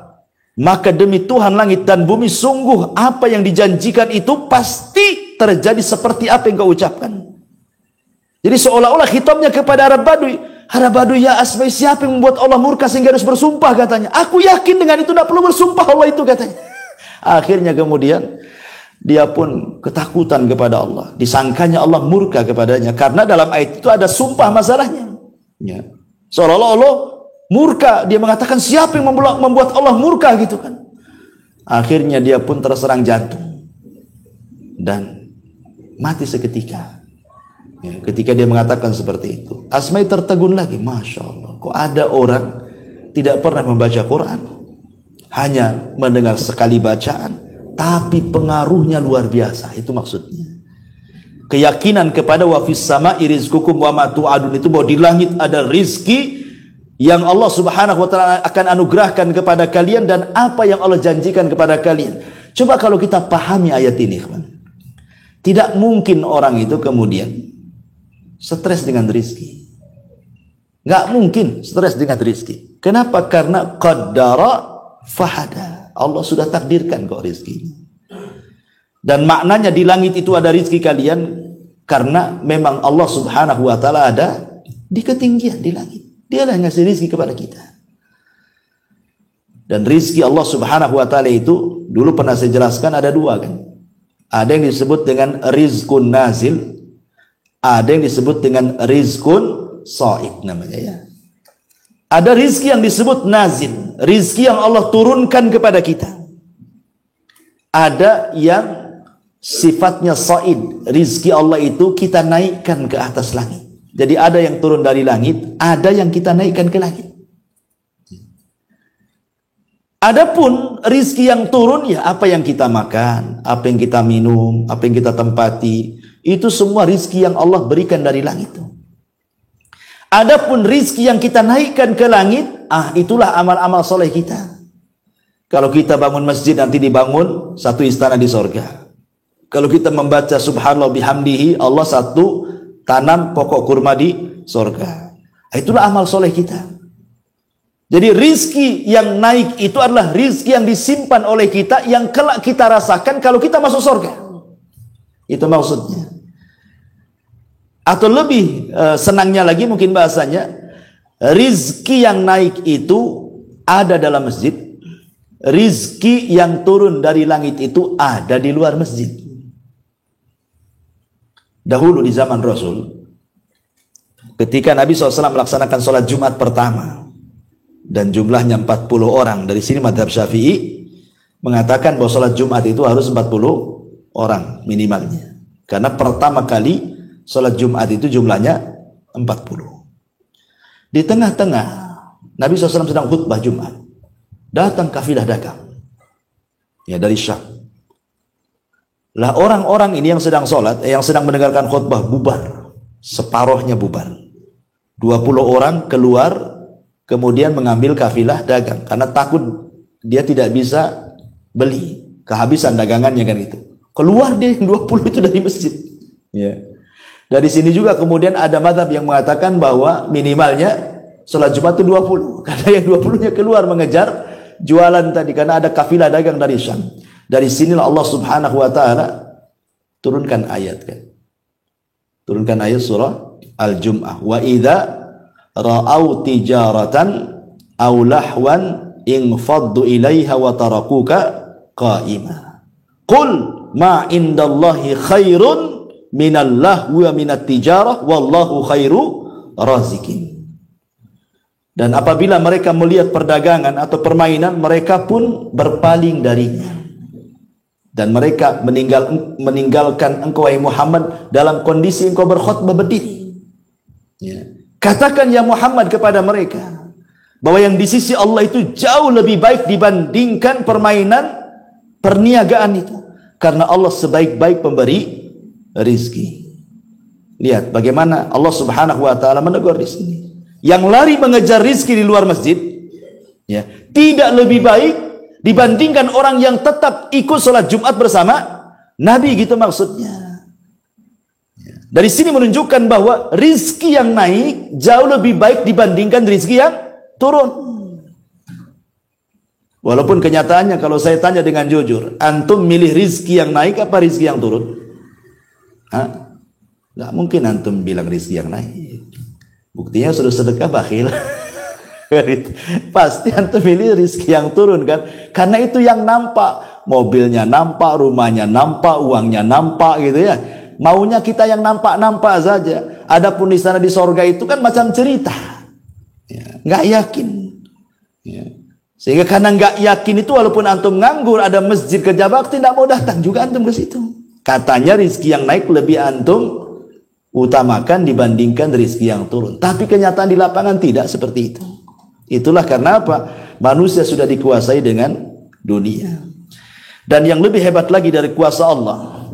maka demi Tuhan langit dan bumi, sungguh apa yang dijanjikan itu pasti terjadi seperti apa yang kau ucapkan. Jadi seolah-olah khitabnya kepada Arab Badui, ya Asma'i, siapa yang membuat Allah murka sehingga harus bersumpah katanya? Aku yakin dengan itu, tidak perlu bersumpah Allah itu katanya. Akhirnya kemudian dia pun ketakutan kepada Allah. Disangkanya Allah murka kepadanya. Karena dalam ayat itu ada sumpah masalahnya. Ya. Seolah-olah Allah murka. Dia mengatakan, siapa yang membuat Allah murka gitu kan. Akhirnya dia pun terserang jantung. Dan mati seketika. Ya, ketika dia mengatakan seperti itu. Asma'i tertegun lagi. Masya Allah. Kok ada orang tidak pernah membaca Quran. Hanya mendengar sekali bacaan, tapi pengaruhnya luar biasa. Itu maksudnya. Keyakinan kepada wa fis sama'i rizqukum wa ma tu'adun, itu bahwa di langit ada rizki yang Allah Subhanahu wa taala akan anugerahkan kepada kalian dan apa yang Allah janjikan kepada kalian. Coba kalau kita pahami ayat ini, teman. Tidak mungkin orang itu kemudian stres dengan rizki. Nggak mungkin stres dengan rizki. Kenapa? Karena qaddara fahada. Allah sudah takdirkan kok rizki. Dan maknanya di langit itu ada rizki kalian karena memang Allah Subhanahu wa taala ada di ketinggian di langit. Dialah yang ngasih rizki kepada kita. Dan rizki Allah Subhanahu wa taala itu dulu pernah saya jelaskan ada dua kan. Ada yang disebut dengan rizkun nazil, ada yang disebut dengan rizkun sha'id namanya ya. Ada rizki yang disebut nazil, rizki yang Allah turunkan kepada kita. Ada yang sifatnya sha'id, rizki Allah itu kita naikkan ke atas langit. Jadi ada yang turun dari langit, ada yang kita naikkan ke langit. Adapun rizki yang turun, ya apa yang kita makan, apa yang kita minum, apa yang kita tempati, itu semua rizki yang Allah berikan dari langit. Adapun rizki yang kita naikkan ke langit, itulah amal-amal soleh kita. Kalau kita bangun masjid, nanti dibangun satu istana di sorga. Kalau kita membaca subhanallah bihamdihi, Allah satu tanam pokok kurma di sorga. Itulah amal soleh kita. Jadi rizki yang naik itu adalah rizki yang disimpan oleh kita, yang kelak kita rasakan kalau kita masuk sorga. Itu maksudnya. Atau lebih senangnya lagi mungkin bahasanya, rizki yang naik itu ada dalam masjid, rizki yang turun dari langit itu ada di luar masjid. Dahulu di zaman Rasul, ketika Nabi SAW melaksanakan sholat Jumat pertama, dan jumlahnya 40 orang, dari sini madhab Syafi'i mengatakan bahwa sholat Jumat itu harus 40 orang minimalnya. Karena pertama kali sholat Jumat itu jumlahnya 40. Di tengah-tengah Nabi SAW sedang khutbah Jumat, datang kafilah dagang ya dari Syam. Lah orang-orang ini yang sedang sholat, yang sedang mendengarkan khutbah bubar, separuhnya bubar. 20 orang keluar kemudian mengambil kafilah dagang karena takut dia tidak bisa beli, kehabisan dagangannya kan itu. Keluar deh 20 itu dari masjid. Ya. Dari sini juga kemudian ada mazhab yang mengatakan bahwa minimalnya sholat Jumat itu 20. Karena yang 20-nya keluar mengejar jualan tadi karena ada kafilah dagang dari Syam. Dari sinilah Allah Subhanahu wa taala turunkan ayat kan. Turunkan ayat surah Al-Jum'ah. Wa idza ra'au tijaratan aw lahwan infaddu ilaiha wa tarakuka qa'ima. Qul ma indallahi khairun minal lahwi wa minat tijarah wallahu khairu razikin. Dan apabila mereka melihat perdagangan atau permainan, mereka pun berpaling darinya. Dan mereka meninggalkan engkau wahai Muhammad dalam kondisi engkau berkhutbah berdiri. Ya. Katakan ya Muhammad kepada mereka bahwa yang di sisi Allah itu jauh lebih baik dibandingkan permainan perniagaan itu. Karena Allah sebaik-baik pemberi rizki. Lihat bagaimana Allah Subhanahu wa taala menegur di sini. Yang lari mengejar rizki di luar masjid, ya, tidak lebih baik dibandingkan orang yang tetap ikut sholat Jumat bersama Nabi, gitu maksudnya. Dari sini menunjukkan bahwa rizki yang naik jauh lebih baik dibandingkan rizki yang turun. Walaupun kenyataannya kalau saya tanya dengan jujur, antum milih rizki yang naik apa rizki yang turun? Nggak mungkin antum bilang rizki yang naik. Buktinya sudah sedekah bakhil. Pasti antum milih rizki yang turun kan? Karena itu yang nampak, mobilnya nampak, rumahnya nampak, uangnya nampak gitu ya. Maunya kita yang nampak-nampak saja. Adapun di sana di sorga itu kan macam cerita, ya, nggak yakin. Ya. Sehingga karena nggak yakin itu, walaupun antum nganggur ada masjid kerja bakti, tidak mau datang juga antum ke situ. Katanya rizki yang naik lebih antum utamakan dibandingkan rizki yang turun. Tapi kenyataan di lapangan tidak seperti itu. Itulah karena apa? Manusia sudah dikuasai dengan dunia. Dan yang lebih hebat lagi dari kuasa Allah,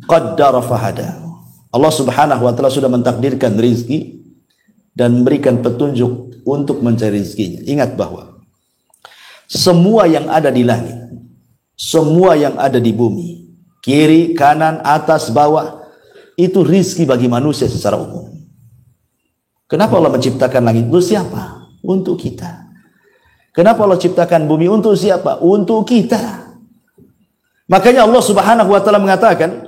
qaddara fahada. Allah Subhanahu wa taala sudah mentakdirkan rizki dan memberikan petunjuk untuk mencari rizkinya. Ingat bahwa semua yang ada di langit, semua yang ada di bumi, kiri, kanan, atas, bawah, itu rizki bagi manusia secara umum. Kenapa Allah menciptakan langit? Untuk siapa? Untuk kita. Kenapa Allah ciptakan bumi? Untuk siapa? Untuk kita. Makanya Allah Subhanahu wa taala mengatakan,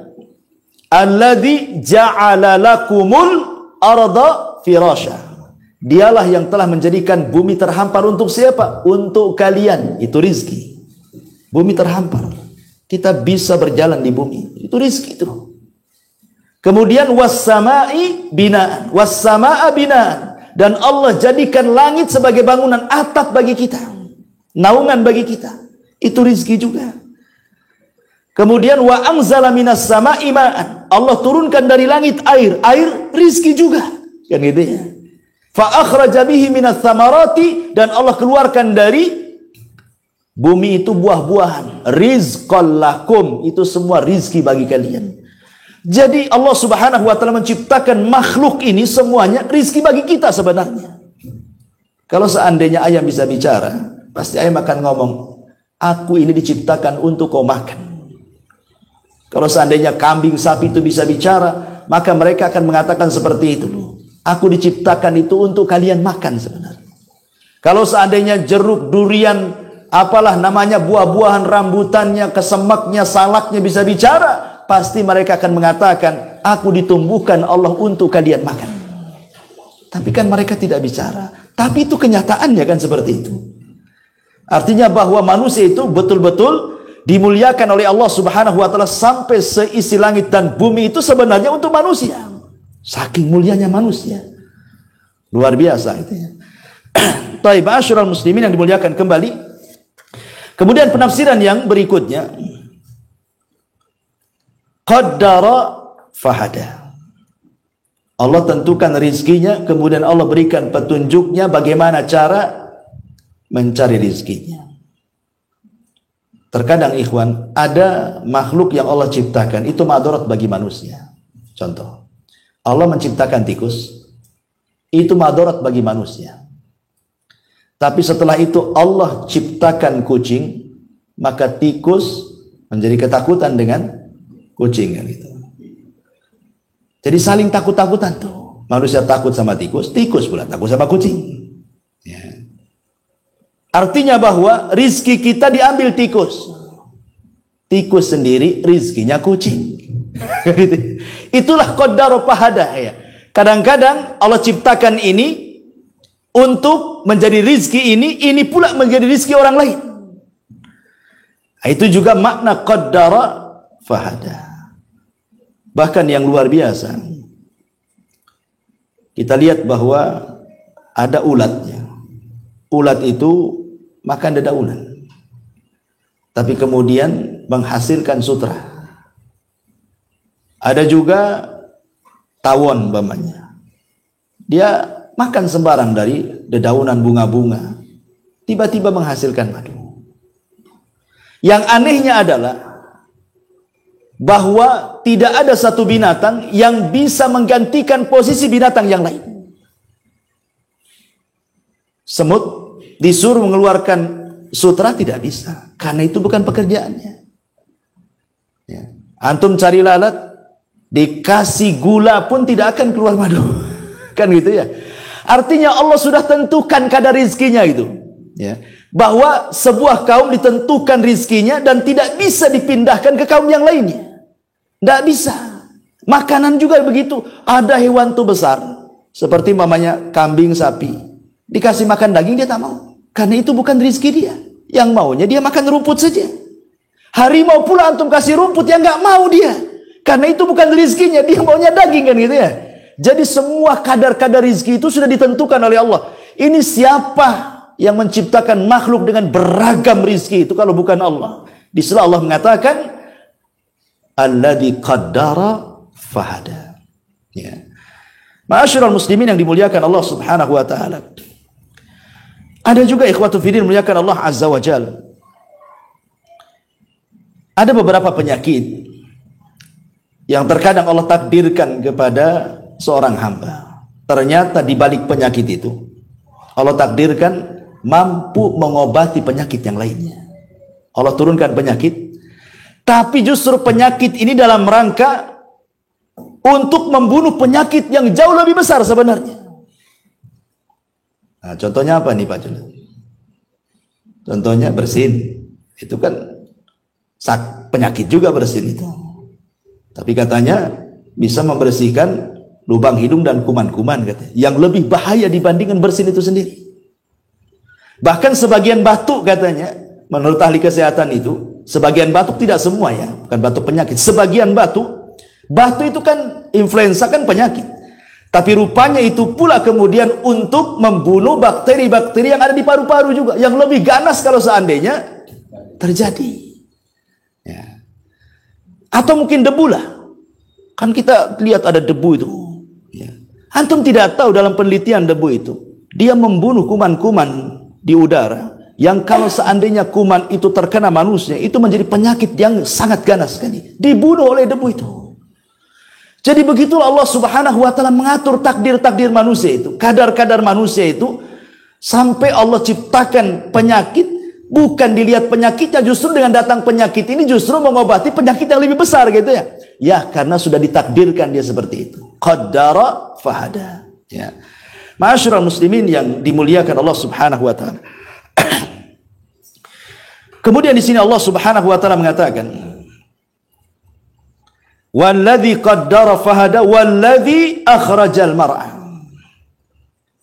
alladzi ja'ala lakumul arda firasya. Dialah yang telah menjadikan bumi terhampar untuk siapa? Untuk kalian. Itu rizki. Bumi terhampar, kita bisa berjalan di bumi. Itu rizki itu. Kemudian was-sama'i binaan, was-sama'a binaan, dan Allah jadikan langit sebagai bangunan, atap bagi kita, naungan bagi kita. Itu rizki juga. Kemudian wa anzala minas sama'i ma'an, Allah turunkan dari langit air, air rizki juga. Kan gitu ya. Fa akhraja bihi minats tsamarati, dan Allah keluarkan dari bumi itu buah-buahan. Rizqal lakum, itu semua rizki bagi kalian. Jadi Allah Subhanahu wa taala menciptakan makhluk ini semuanya rizki bagi kita sebenarnya. Kalau seandainya ayam bisa bicara, pasti ayam akan ngomong, aku ini diciptakan untuk kau makan. Kalau seandainya kambing, sapi itu bisa bicara, maka mereka akan mengatakan seperti itu. Aku diciptakan itu untuk kalian makan sebenarnya. Kalau seandainya jeruk, durian, apalah namanya, buah-buahan, rambutannya, kesemaknya, salaknya bisa bicara, pasti mereka akan mengatakan, aku ditumbuhkan Allah untuk kalian makan. Tapi kan mereka tidak bicara. Tapi itu kenyataannya kan seperti itu. Artinya bahwa manusia itu betul-betul dimuliakan oleh Allah Subhanahu wa taala, sampai seisi langit dan bumi itu sebenarnya untuk manusia. Saking mulianya manusia. Luar biasa itu ya. Taib asyrul muslimin yang dimuliakan kembali. Kemudian penafsiran yang berikutnya, qaddara fahada. Allah tentukan rizkinya, kemudian Allah berikan petunjuknya bagaimana cara mencari rizkinya. Terkadang ikhwan, ada makhluk yang Allah ciptakan, itu madarat bagi manusia. Contoh, Allah menciptakan tikus, itu madarat bagi manusia. Tapi setelah itu Allah ciptakan kucing, maka tikus menjadi ketakutan dengan kucing kan gitu. Jadi saling takut-takutan tuh. Manusia takut sama tikus, tikus pula takut sama kucing. Ya. Artinya bahwa rizki kita diambil tikus. Tikus sendiri rizkinya kucing. Itulah qaddara fahada ya. Kadang-kadang Allah ciptakan ini untuk menjadi rizki ini pula menjadi rizki orang lain. Itu juga makna qaddara fahada. Bahkan yang luar biasa, kita lihat bahwa ada ulatnya. Ulat itu makan dedaunan, tapi kemudian menghasilkan sutra. Ada juga tawon umpamanya, dia makan sembarang dari dedaunan bunga-bunga, tiba-tiba menghasilkan madu. Yang anehnya adalah bahwa tidak ada satu binatang yang bisa menggantikan posisi binatang yang lain. Semut disuruh mengeluarkan sutra tidak bisa, karena itu bukan pekerjaannya. Ya. Antum cari lalat, dikasih gula pun tidak akan keluar madu. Kan gitu ya. Artinya Allah sudah tentukan kadar rizkinya itu. Ya. Bahwa sebuah kaum ditentukan rizkinya dan tidak bisa dipindahkan ke kaum yang lainnya. Tidak bisa. Makanan juga begitu. Ada hewan tuh besar, seperti mamanya kambing, sapi, dikasih makan daging dia tak mau, karena itu bukan rizki dia. Yang maunya dia makan rumput saja. Harimau pula antum kasih rumput, yang nggak mau dia, karena itu bukan rizkinya, dia maunya daging kan gitu ya. Jadi semua kadar-kadar rizki itu sudah ditentukan oleh Allah. Ini siapa yang menciptakan makhluk dengan beragam rizki itu kalau bukan Allah? Di sini Allah mengatakan alladzi qaddara fahada. Ya. Ma'asyiral muslimin yang dimuliakan Allah Subhanahu wa taala. Ada juga ikhwatu fiddin muliakan Allah Azza wa Jalla. Ada beberapa penyakit yang terkadang Allah takdirkan kepada seorang hamba. Ternyata di balik penyakit itu Allah takdirkan mampu mengobati penyakit yang lainnya. Allah turunkan penyakit, tapi justru penyakit ini dalam rangka untuk membunuh penyakit yang jauh lebih besar sebenarnya. Nah, contohnya apa nih Pak Jun? Contohnya bersin. Itu kan penyakit juga bersin itu. Tapi katanya bisa membersihkan lubang hidung dan kuman-kuman katanya. Yang lebih bahaya dibandingkan bersin itu sendiri. Bahkan sebagian batuk katanya, menurut ahli kesehatan itu, sebagian batuk, tidak semua ya, bukan batuk penyakit. Sebagian batuk itu kan influenza kan penyakit. Tapi rupanya itu pula kemudian untuk membunuh bakteri-bakteri yang ada di paru-paru juga, yang lebih ganas kalau seandainya terjadi. Ya. Atau mungkin debu lah. Kan kita lihat ada debu itu. Ya. Antum tidak tahu dalam penelitian debu itu, dia membunuh kuman-kuman di udara, yang kalau seandainya kuman itu terkena manusia, itu menjadi penyakit yang sangat ganas sekali. Dibunuh oleh debu itu. Jadi begitulah Allah Subhanahu wa taala mengatur takdir-takdir manusia itu, kadar-kadar manusia itu, sampai Allah ciptakan penyakit, bukan dilihat penyakitnya, justru dengan datang penyakit ini justru mengobati penyakit yang lebih besar gitu ya. Ya, karena sudah ditakdirkan dia seperti itu. Qaddara fahada. Ya. Ma'asyiral muslimin yang dimuliakan Allah Subhanahu wa taala. Kemudian di sini Allah Subhanahu wa taala mengatakan, "Walladzi qaddara fahada walladzi akhrajal mar'a."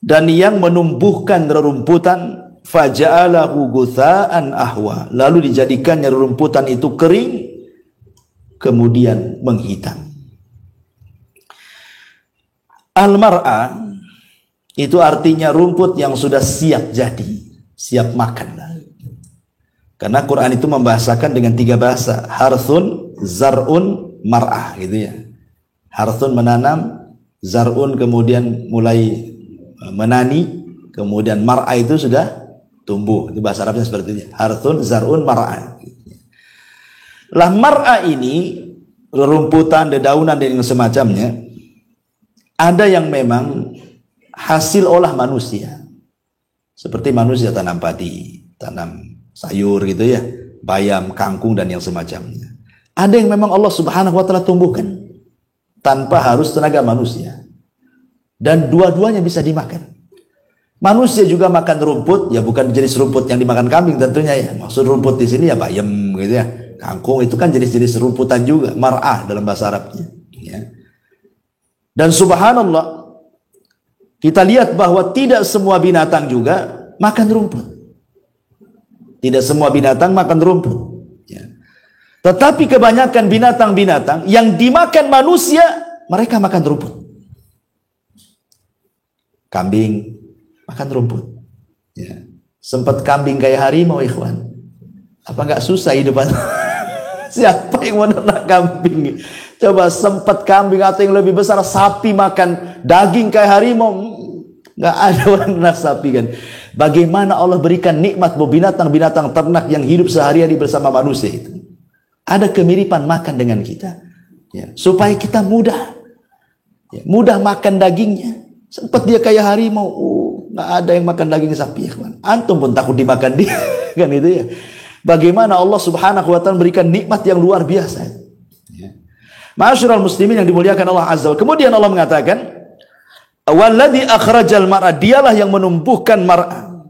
Dan yang menumbuhkan rerumputan, faja'alahu gutsaan ahwa, lalu dijadikannya rerumputan itu kering kemudian menghitam. Al-mar'a itu artinya rumput yang sudah siap jadi, siap makan. Karena Quran itu membahasakan dengan 3 bahasa, harthun, zar'un, mar'ah gitu ya. Harthun menanam, zar'un kemudian mulai menani, kemudian mar'ah itu sudah tumbuh. Itu bahasa Arabnya seperti itu. Harthun, zar'un, mar'ah. Lah mar'ah ini rerumputan, dedaunan dan yang semacamnya, ada yang memang hasil olah manusia. Seperti manusia tanam padi, tanam sayur gitu ya, bayam, kangkung dan yang semacamnya. Ada yang memang Allah Subhanahu wa taala tumbuhkan tanpa harus tenaga manusia. Dan dua-duanya bisa dimakan. Manusia juga makan rumput, ya bukan jenis rumput yang dimakan kambing tentunya ya. Maksud rumput di sini ya bayam gitu ya. Kangkung itu kan jenis-jenis rumputan juga, mar'ah dalam bahasa Arabnya. Ya. Dan subhanallah, kita lihat bahwa tidak semua binatang juga makan rumput. Tidak semua binatang makan rumput. Ya. Tetapi kebanyakan binatang-binatang yang dimakan manusia, mereka makan rumput. Kambing makan rumput. Ya. Sempat kambing kayak harimau, ikhwan. Apa nggak susah hidupan? Siapa yang mau ternak kambing? Coba sempat kambing atau yang lebih besar sapi makan daging kayak harimau. Nggak ada orang ternak sapi kan. Bagaimana Allah berikan nikmat buat binatang-binatang ternak yang hidup sehari-hari bersama manusia itu. Ada kemiripan makan dengan kita. Ya, supaya kita mudah. Ya, mudah makan dagingnya. Sempat dia kayak harimau. Nggak ada yang makan daging sapi ya kawan. Antum pun takut dimakan dia. Kan itu ya. Bagaimana Allah Subhanahu wa taala memberikan nikmat yang luar biasa. Ya. Ma'asyiral muslimin yang dimuliakan Allah Azza wa Jalla. Kemudian Allah mengatakan, "Walladzi akhrajal mar'a", dialah yang menumbuhkan mar'a.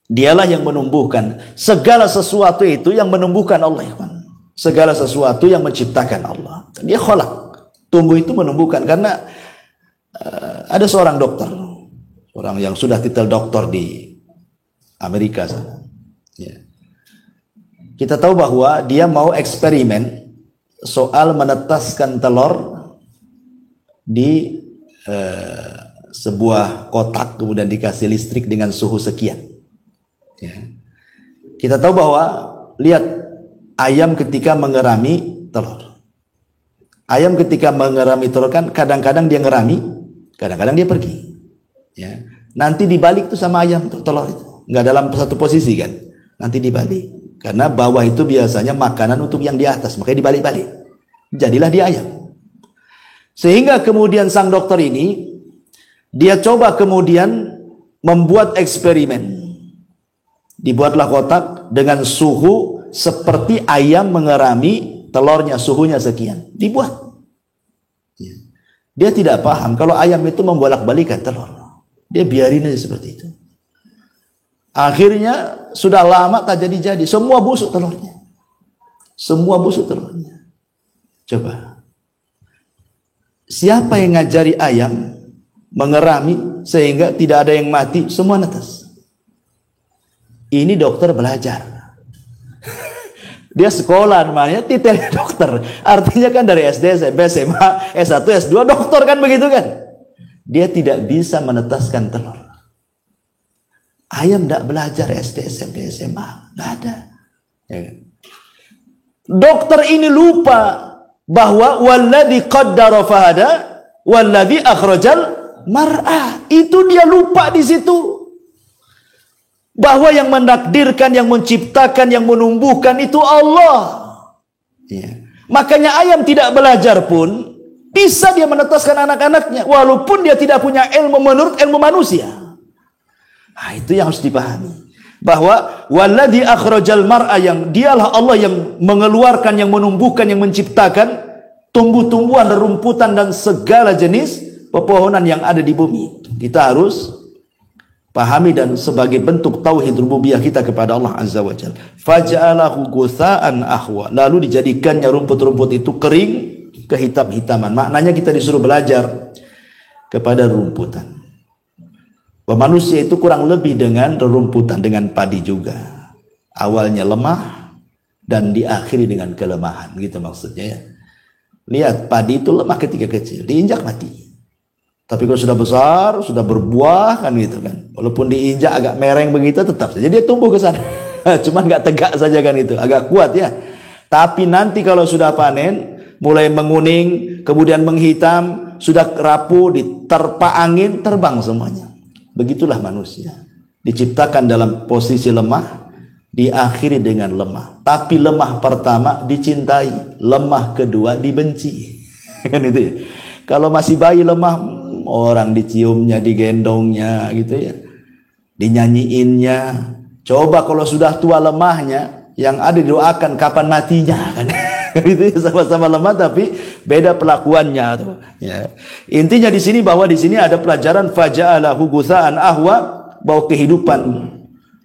Dialah yang menumbuhkan segala sesuatu itu yang menumbuhkan Allah, ikhwan. Segala sesuatu yang menciptakan Allah. Dia khalaq. Tumbuh itu menumbuhkan karena ada seorang dokter, orang yang sudah titel doktor di Amerika sana. Ya. Kita tahu bahwa dia mau eksperimen soal menetaskan telur di sebuah kotak kemudian dikasih listrik dengan suhu sekian. Ya. Kita tahu bahwa lihat ayam ketika mengerami telur. Ayam ketika mengerami telur kan kadang-kadang dia ngerami, kadang-kadang dia pergi. Ya. Nanti dibalik tuh sama ayam tuh telur itu, nggak dalam satu posisi kan. Nanti dibalik. Karena bawah itu biasanya makanan untuk yang di atas, makanya dibalik-balik. Jadilah dia ayam. Sehingga kemudian sang dokter ini, dia coba kemudian membuat eksperimen. Dibuatlah kotak dengan suhu seperti ayam mengerami telurnya, suhunya sekian. Dibuat. Dia tidak paham kalau ayam itu membolak-balikan telur. Dia biarin aja seperti itu. Akhirnya sudah lama tak jadi-jadi. Semua busuk telurnya. Semua busuk telurnya. Coba. Siapa yang ngajari ayam mengerami sehingga tidak ada yang mati? Semua netes. Ini dokter belajar. Dia sekolah namanya titelnya dokter. Artinya kan dari SD, SMP, SMA, S1, S2 dokter kan begitu kan. Dia tidak bisa menetaskan telur. Ayam tidak belajar SD, SMP, SMA. Tidak ada. Ya. Dokter ini lupa bahwa walladzi qaddara fahada walladzi akhrajal mar'ah. Itu dia lupa di situ. Bahwa yang menakdirkan, yang menciptakan, yang menumbuhkan itu Allah. Ya. Makanya ayam tidak belajar pun bisa dia menetaskan anak-anaknya walaupun dia tidak punya ilmu menurut ilmu manusia. Nah, itu yang harus dipahami. Bahwa walladzi akhrajal mar'a, yang dialah Allah yang mengeluarkan, yang menumbuhkan, yang menciptakan tumbuh-tumbuhan, rerumputan dan segala jenis pepohonan yang ada di bumi. Kita harus pahami dan sebagai bentuk tauhid rububiyah kita kepada Allah Azza wa Jalla. Faja'alahu gutsa'an ahwa. Lalu dijadikannya rumput-rumput itu kering kehitam-hitaman. Maknanya kita disuruh belajar kepada rumputan. Manusia itu kurang lebih dengan rerumputan, dengan padi juga. Awalnya lemah dan diakhiri dengan kelemahan, gitu maksudnya ya. Lihat, padi itu lemah ketika kecil, diinjak mati. Tapi kalau sudah besar, sudah berbuah kan gitu kan. Walaupun diinjak agak mereng begitu, tetap saja dia tumbuh ke sana. Cuman nggak tegak saja kan itu, agak kuat ya. Tapi nanti kalau sudah panen, mulai menguning, kemudian menghitam, sudah rapuh, diterpa angin, terbang semuanya. Begitulah manusia. Diciptakan dalam posisi lemah, diakhiri dengan lemah. Tapi lemah pertama dicintai, lemah kedua dibenci. Kan itu ya. Kalau masih bayi lemah, orang diciumnya, digendongnya gitu ya, dinyanyiinnya. Coba kalau sudah tua lemahnya, yang ada didoakan kapan matinya kan. Itu sama-sama lemah tapi beda pelakuannya tuh. Ya. Intinya di sini bahwa di sini ada pelajaran faja'alahu gutsa'an ahwa, bahwa kehidupan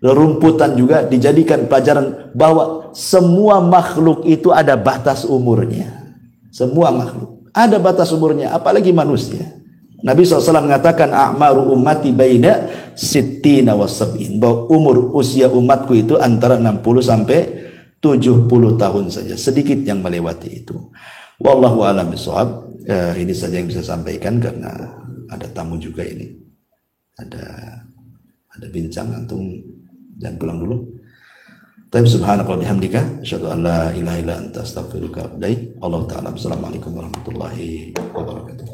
rerumputan juga dijadikan pelajaran bahwa semua makhluk itu ada batas umurnya. Semua makhluk ada batas umurnya, apalagi manusia. Nabi SAW mengatakan a'maru ummati baina sittina wa sab'in, bahwa umur usia umatku itu antara 60 sampai 70 tahun saja, sedikit yang melewati itu. Wallahu a'lam bishawab. Ini saja yang bisa sampaikan karena ada tamu juga ini. Ada bincang, antum jangan pulang dulu. Tapi subhanaka wa bihamdika asyhadu an la ilaha illa anta astaghfiruka wa atubu ilaik. Allah taala. Assalamualaikum warahmatullahi wabarakatuh.